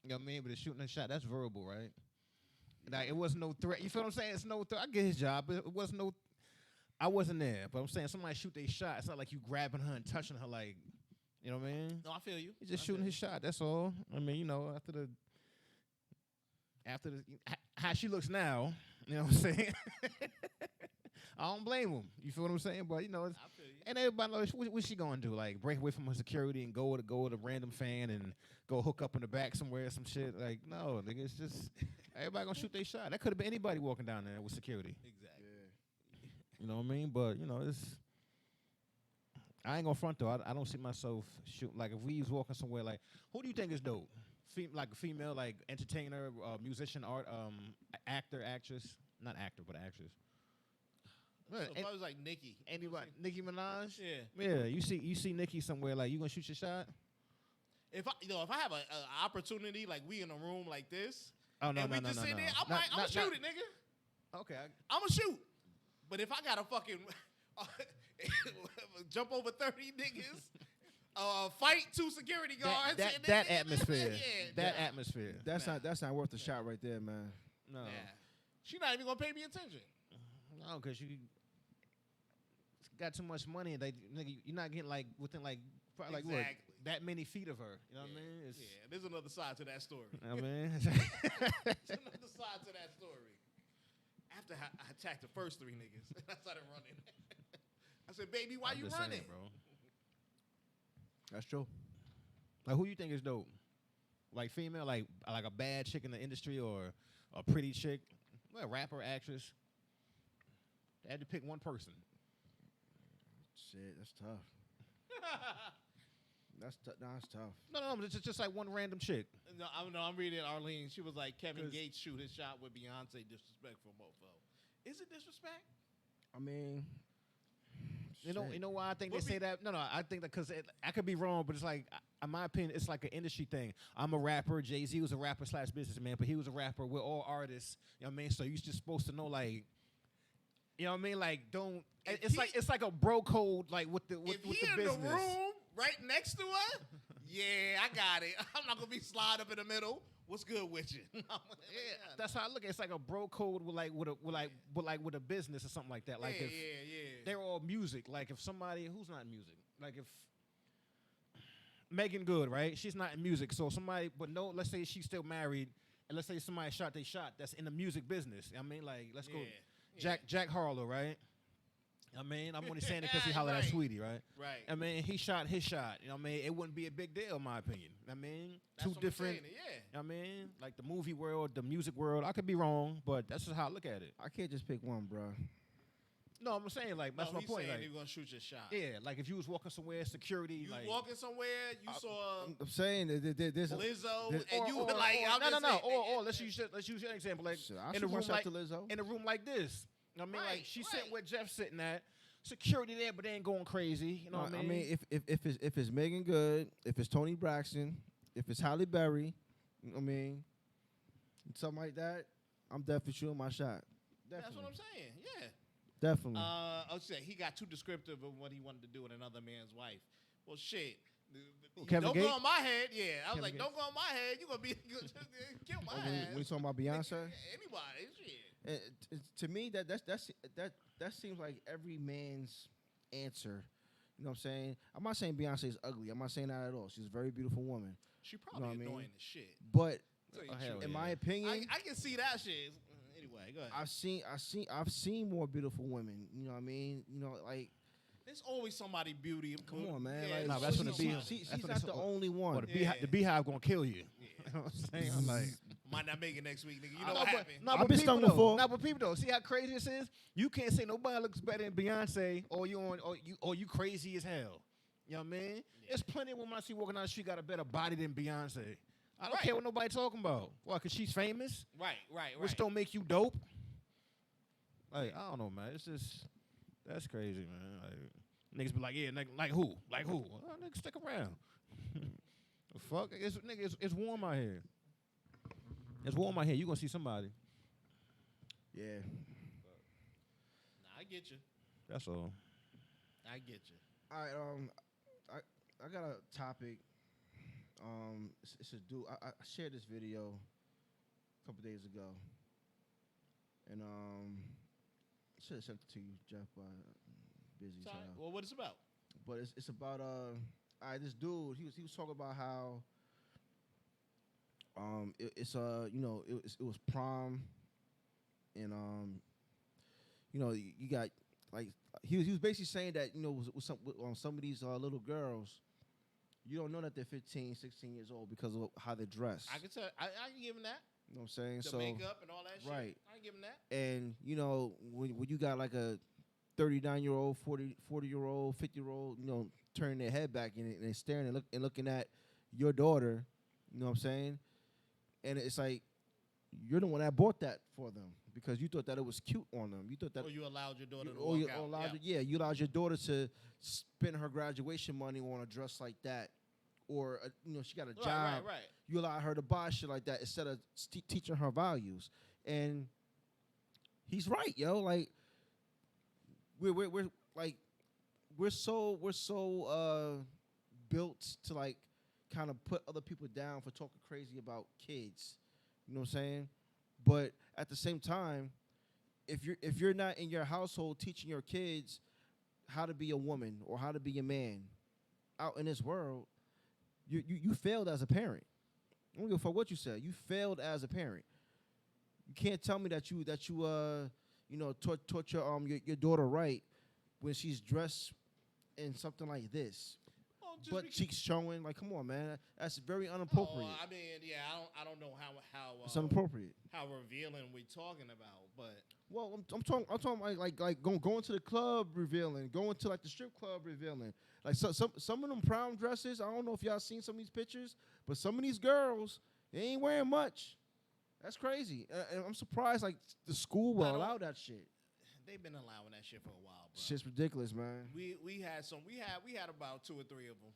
You know what I mean? But the shooting a shot, that's verbal, right? Like it wasn't no threat. You feel what I'm saying? It's no threat. I get his job, but it wasn't no. I wasn't there, but I'm saying somebody shoot their shot. It's not like you grabbing her and touching her, like, you know what I mean? No, I feel you. He's just I shooting feel his shot. That's all. I mean, you know, after the how she looks now, you know what I'm saying? I don't blame him. You feel what I'm saying? But you know, I feel you. and everybody knows what's she gonna do? Like break away from her security and go with a random fan and go hook up in the back somewhere, some shit. Like no, nigga, it's just everybody gonna shoot their shot. That could have been anybody walking down there with security. Exactly. You know what I mean? But you know, I ain't gonna front though. I don't see myself shoot. Like if we was walking somewhere, like who do you think is dope? Like a female, like entertainer, musician, art, actor, actress, not actor, but actress. So if I was like Nicki. Anybody? Nicki Minaj? Yeah. Yeah, you see Nicki somewhere, like you gonna shoot your shot? If I have an opportunity, like we in a room like this, Oh no, and no, we no, just no, sit no. there, I'm gonna shoot it, nigga. Okay, I'm gonna shoot. But if I gotta fucking jump over 30 niggas, fight 2 security guards, that and then- atmosphere, yeah, that nah. atmosphere. That's not worth the shot right there, man. No, Yeah. She not even gonna pay me attention. no, because you got too much money. Like, nigga, you're not getting like within like probably like what, Exactly. that many feet of her. You know what I Yeah. mean? It's, Yeah, there's another side to that story. You know what I mean? There's another side to that story. After I attacked the first 3 niggas, I started running. I said, "Baby, why I'm you just saying, running?" bro? That's true. Like, who you think is dope? Like female, like a bad chick in the industry, or a pretty chick, well, rapper, actress. They had to pick one person. Shit, that's tough. That's tough. No, it's just like one random chick. No, I'm reading Arlene. She was like, Kevin 'Cause- Gates shoot his shot with Beyonce, disrespectful mofo. Is it disrespect? I mean, You know shit. why I think What they say that? No, I think that because I could be wrong, but it's like, in my opinion, it's like an industry thing. I'm a rapper. Jay-Z was a rapper / businessman, but he was a rapper. We're all artists. You know what I mean? So you're just supposed to know, like, you know what I mean? Like, don't. If It's like a bro code, like with the If with he the in business. the room right next to her, yeah, I got it. I'm not gonna be slide up in the middle. What's good with you? Yeah, that's how I look at it. It's like a bro code with a business or something like that. Like yeah, if yeah. they're all music. Like if somebody who's not in music, like if Megan Good, right? She's not in music, so somebody, but no, let's say she's still married, and let's say somebody shot they shot that's in the music business. I mean, like let's go, Yeah, Jack Harlow, right? I mean, I'm only saying it because he hollered at Right. Sweetie, right? Right. I mean, he shot his shot. You know what I mean? It wouldn't be a big deal, in my opinion. I mean, That's two what I'm different. saying, You know what I mean? Like the movie world, the music world. I could be wrong, but that's just how I look at it. I can't just pick one, bro. No, I'm saying like that's no, my he's point. saying Like, you're gonna shoot your shot. yeah, like if you was walking somewhere, security, You like walking somewhere, you saw I'm saying that there's a Lizzo, there's- and you were like, I'm no, just no, saying, or let's use an example like Shit, I in a shoot my room shot like to Lizzo. in a room like this. You know what I mean? Like Right, she's right. sitting where Jeff's sitting at, security there, but they ain't going crazy. You know what I mean? if it's Megan Good, if it's Tony Braxton, if it's Halle Berry, you know what I mean, something like that, I'm definitely shooting my shot. That's Definitely. what I'm saying. Yeah. definitely. Shit, he got too descriptive of what he wanted to do with another man's wife. Well, shit. Kevin don't Gates? go on my head. Yeah, I was Kevin like, Gates? don't go on my head. You gonna be kill my ass. When you talking about Beyonce, Anybody, shit. to me that seems like every man's answer. You know what I'm saying? I'm not saying Beyonce is ugly. I'm not saying that at all. She's a very beautiful woman. She probably what I mean? annoying as shit. But Tell you Oh, the hell truth. in yeah. my opinion, I can see that shit. Anyway, go ahead. I've seen more beautiful women. You know what I mean? You know, like There's always somebody beauty. come on, man. Yeah, like, Nah, there's that's always when the somebody. bee- she's that's when not it's- the only one. Or Yeah. the beehive gonna kill you. Yeah. You know what I'm saying? I'm like, Might not make it next week, nigga. You I know know, what but- happened? no, I've but been people stung though- before. No, but people though, see how crazy this is? You can't say nobody looks better than Beyonce, or you crazy as hell. You know what I mean? There's plenty of women I see walking down the street got a better body than Beyonce. I don't Right. care what nobody talking about. Why? Cause she's famous, Right. which don't make you dope. Like I don't know, man. It's just that's crazy, man. Like, niggas be like, yeah, like who? Like who? Oh, nigga, stick around. The fuck, it's warm out here. It's warm out here. You gonna see somebody. Yeah. Nah, I get you. That's all. I get you. All right. I got a topic. It's a dude. I shared this video a couple days ago, and should have sent it to you, Jeff, but busy. Sorry. child. Well, what it's about? But it's about all right, this dude. He was talking about how it's you know it was prom, and you know you got like he was basically saying that you know with some of these little girls, you don't know that they're 15, 16 years old because of how they dress. I can tell. I can give him that. You know what I'm saying? The So makeup and all that shit. right. I can give him that. and you know when you got like a 39-year-old, 40-year-old, 50-year-old, you know, turning their head back and staring and looking at your daughter, you know what I'm saying? And it's like you're the one that bought that for them because you thought that it was cute on them. You thought that Or you allowed your daughter to or you walk out. allowed Yeah. you allowed your daughter to spend her graduation money on a dress like that, or you know she got a job. Right. You allow her to buy shit like that instead of teaching her values. And he's right, yo. Like we're like we're so built to like kind of put other people down for talking crazy about kids. You know what I'm saying? But at the same time, if you're not in your household teaching your kids how to be a woman or how to be a man out in this world, you failed as a parent. I don't give a fuck what you said. You failed as a parent. You can't tell me that you you know taught your daughter right when she's dressed in something like this. Well, just Butt because- cheeks showing, like, come on, man, that's very inappropriate. Oh, I mean, yeah, I don't know how It's inappropriate. how revealing we're talking about, but Well, I'm talking like going to the club revealing, going to like the strip club revealing. Like some of them prom dresses, I don't know if y'all seen some of these pictures, but some of these girls, they ain't wearing much. That's crazy. And I'm surprised like the school will I don't- allow that shit. they've been allowing that shit for a while, bro. Shit's ridiculous, man. We had about 2 or 3 of them.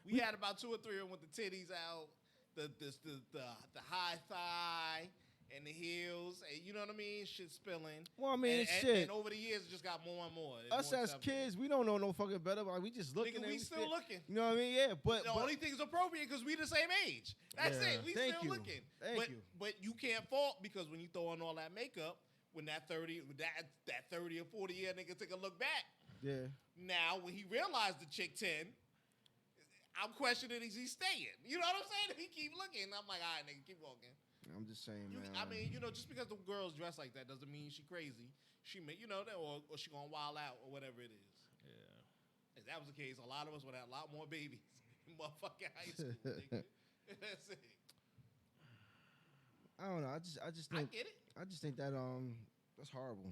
We had about 2 or 3 of them with the titties out, the high thigh and the heels, and you know what I mean? Shit spilling. Well, I mean, and, shit. And over the years, it just got more and more. Us as kids, we don't know no fucking better. Like, we just looking. Nigga, and we still looking. You know what I mean? Yeah, but The only thing's appropriate because we the same age. That's Yeah. it. We Thank still you. looking. Thank but, you. But you can't fault because when you throw on all that makeup, when that 30 or 40 year nigga take a look back, yeah. now when he realized the chick 10, I'm questioning is he staying? You know what I'm saying? If he keep looking, I'm like, all right, nigga, keep walking. I'm just saying, man. I mean, you know, just because the girl's dressed like that doesn't mean she crazy. She may, you know, or she gonna wild out or whatever it is. Yeah. If that was the case, a lot of us would have a lot more babies in motherfucking high school. Nigga. That's it. I don't know. I just I think get it. I just think that that's horrible.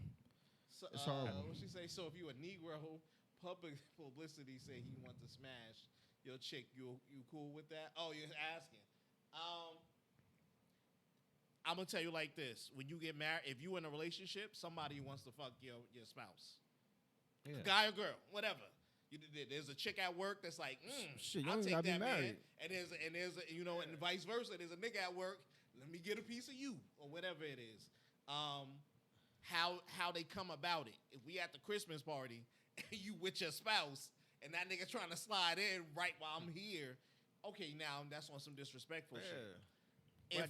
So, It's horrible. what she say? So if you a Negro, public publicity say he want to smash your chick, you cool with that? Oh, you're asking. I'm gonna tell you like this: when you get married, if you in a relationship, somebody wants to fuck your spouse, Yeah. guy or girl, whatever. There's a chick at work that's like, Shit, you I'll don't take even gotta be that man, married. and there's a, you know, and vice versa. There's a nigga at work. Let me get a piece of you or whatever it is. how they come about it. If we at the Christmas party and you with your spouse and that nigga trying to slide in right while I'm here, okay, now that's on some disrespectful shit. If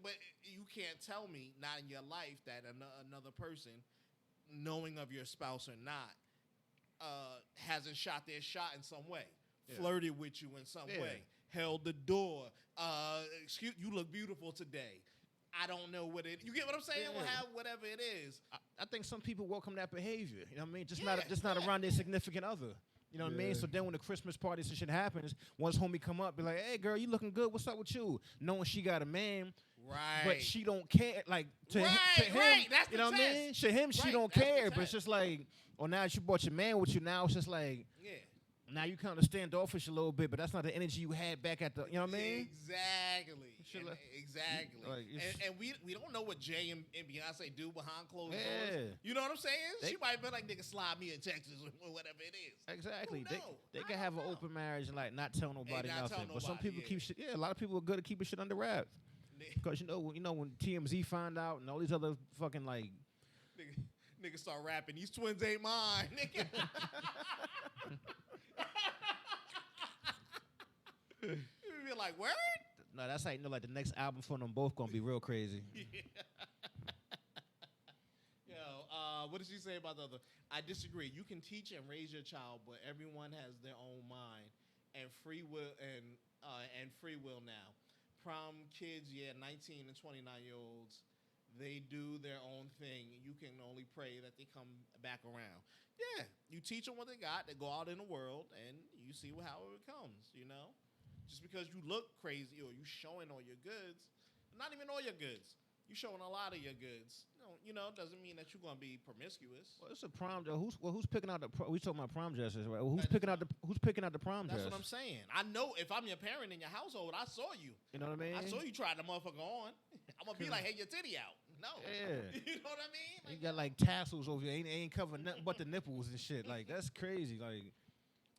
but you can't tell me not in your life that another person, knowing of your spouse or not, hasn't shot their shot in some way, flirted with you in some way, held the door. Excuse, you look beautiful today. I don't know what it. You get what I'm saying? Yeah. We'll have whatever it is. I think some people welcome that behavior. You know what I mean? Just not around their significant other. You know what I mean? So then when the Christmas parties and shit happens, once homie come up, be like, "Hey, girl, you looking good? What's up with you?" Knowing she got a man, Right. but she don't care. Like to him, That's you the know what I mean? test. To him, she Right, don't that's the care. But it's test. just like, or now that you brought your man with you, now it's just like, Yeah. now you kind of standoffish a little bit, but that's not the energy you had back at the, you know what I mean? Exactly. Shit And- like- exactly. like, it's- and we don't know what Jay and Beyonce do behind closed Yeah. doors. You know what I'm saying? They- She might be like, nigga, slide me in Texas or whatever it is. Exactly. Who They know? they I can have don't an know. open marriage and like not tell nobody not tell nothing. But some nobody, people yeah. keep shit. Yeah, a lot of people are good at keeping shit under wraps. Because you know when TMZ find out and all these other fucking like Nigga start rapping. These twins ain't mine. Nigga. You be like, word? no, that's how you know like the next album from them both gonna be real crazy. Yo, what did she say about the other? I disagree. You can teach and raise your child, but everyone has their own mind and free will and free will now. Prom kids, 19 and 29-year-olds, they do their own thing. You can only pray that they come back around. Yeah, you teach them what they got. They go out in the world, and you see how it comes, you know? Just because you look crazy or you showing all your goods, not even all your goods, you showing a lot of your goods. Doesn't mean that you're going to be promiscuous. Well, it's a prom dress. Who's picking out the? We talking about prom dresses, right? Who's picking out the prom dress? That's what I'm saying. I know if I'm your parent in your household, I saw you. You know what I mean? I saw you try the motherfucker on. I'm going to be like, hey, your titty out. No. Yeah. You know what I mean? You got like tassels over here. Ain't covering nothing but the nipples and shit. Like that's crazy. Like,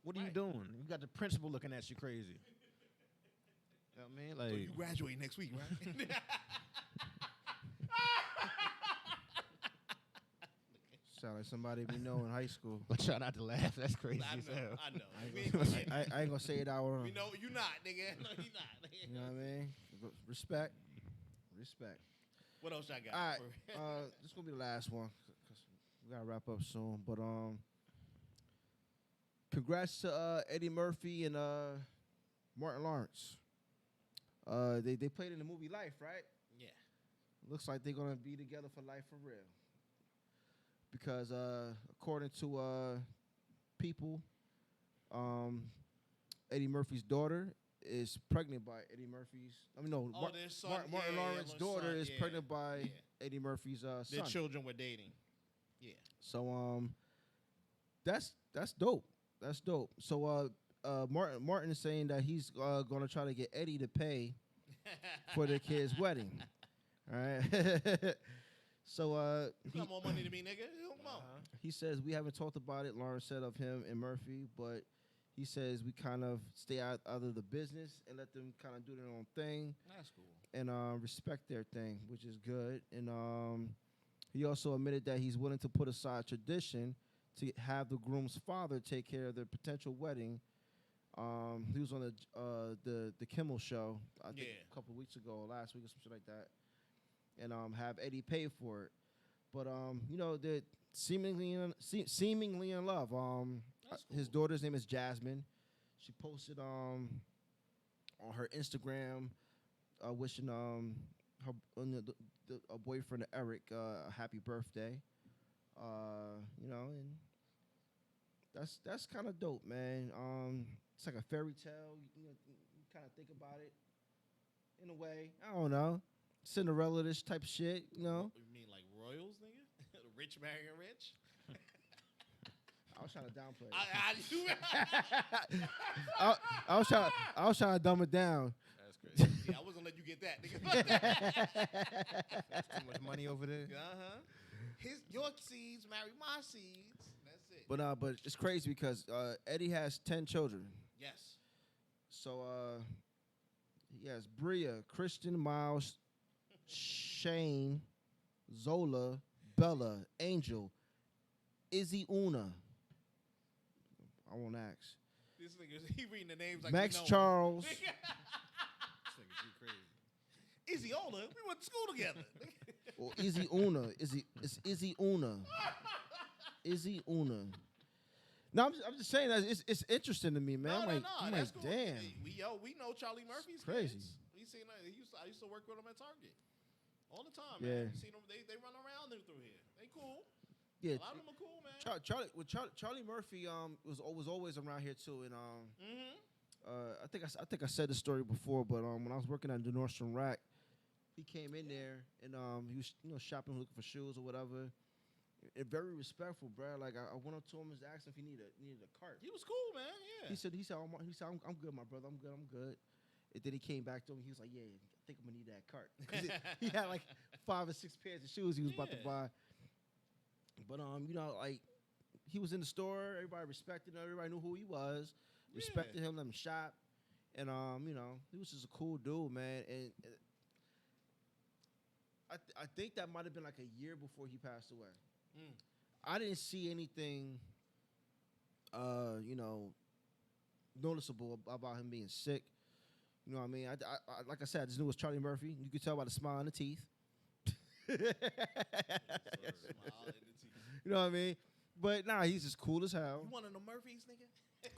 what are you Right. doing? You got the principal looking at you crazy. You know what I mean? Like, So you graduate next week, right? Sound like somebody we know in high school. but try not to laugh. That's crazy I as know. hell. I know. I We ain't ain't gonna gonna say- I ain't gonna say it out. We know you not, nigga. No, you not. You know what I mean? Respect. What else I got? All right, this is gonna be the last one because we gotta wrap up soon. But congrats to Eddie Murphy and Martin Lawrence. They played in the movie Life, right? Yeah. Looks like they're gonna be together for life for real. Because according to people, Eddie Murphy's daughter is pregnant by Eddie Murphy's. I mean, no, Their son. Martin Lawrence's their daughter son, is pregnant by yeah. Eddie Murphy's Their son. children were dating. Yeah. So that's dope. That's dope. So Martin is saying that he's gonna try to get Eddie to pay for the kid's wedding. All right. So You got more money than me, nigga. Come on. he says we haven't talked about it. Lawrence said of him and Murphy, but he says we kind of stay out of the business and let them kind of do their own thing That's cool. and respect their thing, which is good. And he also admitted that he's willing to put aside tradition to have the groom's father take care of their potential wedding. He was on the Kimmel show, I think Yeah. a couple of weeks ago, last week or some shit like that, and have Eddie pay for it. But they're seemingly in love. That's His cool. daughter's name is Jasmine. She posted on her Instagram wishing her a boyfriend Eric a happy birthday. And that's kind of dope, man. It's like a fairy tale. You kind of think about it in a way. I don't know, Cinderella-ish type of shit. You know, You mean like royals, nigga? Rich marrying rich? I was trying to downplay it. I I was trying to dumb it down. That's crazy. yeah, I wasn't letting you get that, nigga. That's too much money over there. Your seeds marry my seeds. That's it. But it's crazy because Eddie has 10 children. Yes. So he has Bria, Christian, Miles, Shane, Zola, Bella, Angel, Izzy Una. I won't ask. This nigga, he reading the names like Max we know. Charles, Izzy-Ola, we went to school together. or Izzy Una. It's Izzy Una. Izzy Una. No, I'm just saying that it's interesting to me, man. I'm like, that's cool. damn. Hey, we know Charlie Murphy's Crazy. kids. We seen that. I used to work with him at Target all the time. Yeah. Man. Seen them. They run around through here. They cool. Yeah, A lot of them are cool, man. Charlie Murphy was always around here too, and Mm-hmm. I think I said the story before, but when I was working at the Nordstrom Rack, he came in there and he was shopping looking for shoes or whatever. And very respectful, bro. Like I went up to him and asked him if he needed a cart. He was cool, man. Yeah. He said I'm good, my brother. I'm good. And then he came back to him. He was like, yeah, I think I'm gonna need that cart. 'Cause he had like 5 or 6 pairs of shoes he was about to Yeah. buy. But like he was in the store. Everybody respected him. Everybody knew who he was. Respected him. Let him shop. And he was just a cool dude, man. And I think that might have been like a year before he passed away. Mm. I didn't see anything, noticeable about him being sick. You know what I mean? I like I said, I just knew it was Charlie Murphy. You could tell by the smile and the teeth. Smile in the teeth. You know what I mean? But nah, he's just cool as hell. You one of the Murphys, nigga?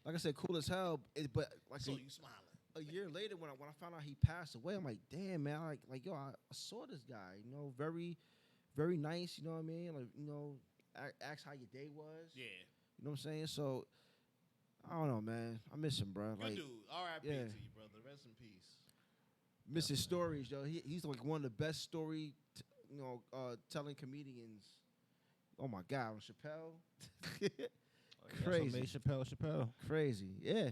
Like I said, cool as hell. But like So you smiling? a year later, when I found out he passed away, I'm like, damn, man. Like yo, I saw this guy. Very, very nice. You know what I mean? Like ask how your day was. Yeah. You know what I'm saying? So I don't know, man. I miss him, bro. Good Like, dude. R.I.P. yeah. to you, brother. Rest in peace. miss his stories, yo. He's like one of the best telling comedians. Oh my God, Chappelle. Crazy. Chappelle. Crazy, yeah,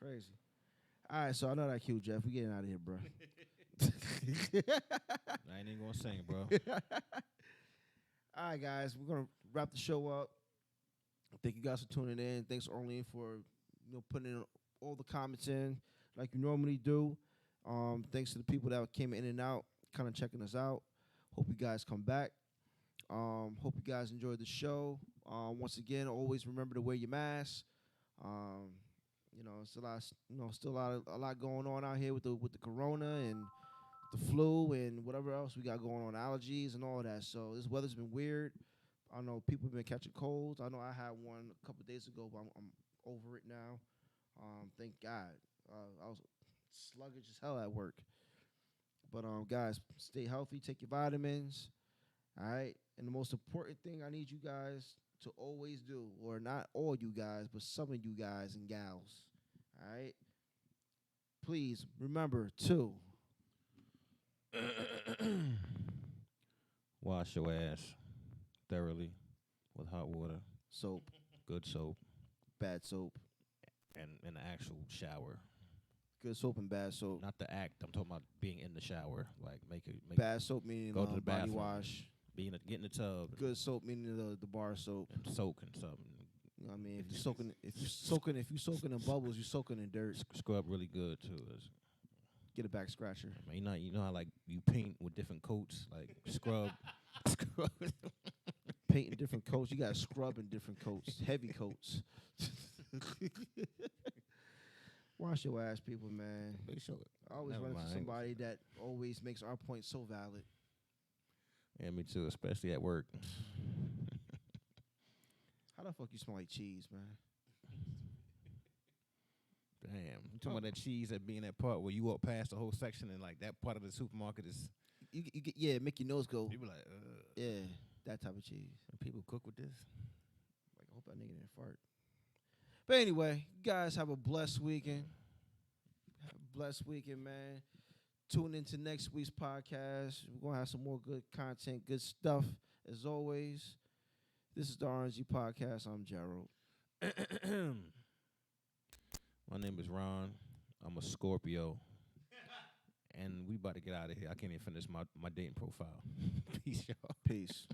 crazy. All right, so I know that cute, Jeff. We getting out of here, bro. I ain't even gonna sing, bro. All right, guys, we're gonna wrap the show up. Thank you guys for tuning in. Thanks, Orlean, for putting in all the comments in like you normally do. Thanks to the people that came in and out, kind of checking us out. Hope you guys come back. Hope you guys enjoyed the show. Once again, always remember to wear your mask. It's a lot, still a lot going on out here with the corona and the flu and whatever else we got going on, allergies and all that. So this weather's been weird. I know people have been catching colds. I know I had one a couple days ago, but I'm over it now. Thank God. I was sluggish as hell at work. But guys, stay healthy. Take your vitamins. All right. And the most important thing I need you guys to always do, or not all you guys, but some of you guys and gals. All right. Please remember to Wash your ass thoroughly with hot water, soap, good soap, bad soap, and an actual shower. good soap and bad soap. Not the act. I'm talking about being in the shower. Like make Bad soap meaning go to the body bathroom. wash. Get in the tub. Good soap meaning the bar soap. And soak and something. You know what I mean? If you soaking in bubbles, you soaking in dirt. Scrub really good too. Get a back scratcher. I mean, you know how like you paint with different coats, like scrub. Paint in different coats. You got to scrub in different coats, heavy coats. Wash your ass, people, man. I always Never run into mind. somebody that always makes our point so valid. Yeah, me too, especially at work. How the fuck you smell like cheese, man? Damn, you talking about that cheese that be in that part where you walk past the whole section and like that part of the supermarket is You get make your nose go. people like, Yeah, that type of cheese. people cook with this. Like I hope that nigga didn't fart. But anyway, you guys have a blessed weekend. Have a blessed weekend, man. Tune into next week's podcast. We're gonna have some more good content, good stuff as always. This is the RNG Podcast. I'm Gerald. My name is Ron. I'm a Scorpio. And we about to get out of here. I can't even finish my dating profile. Peace, y'all. Peace.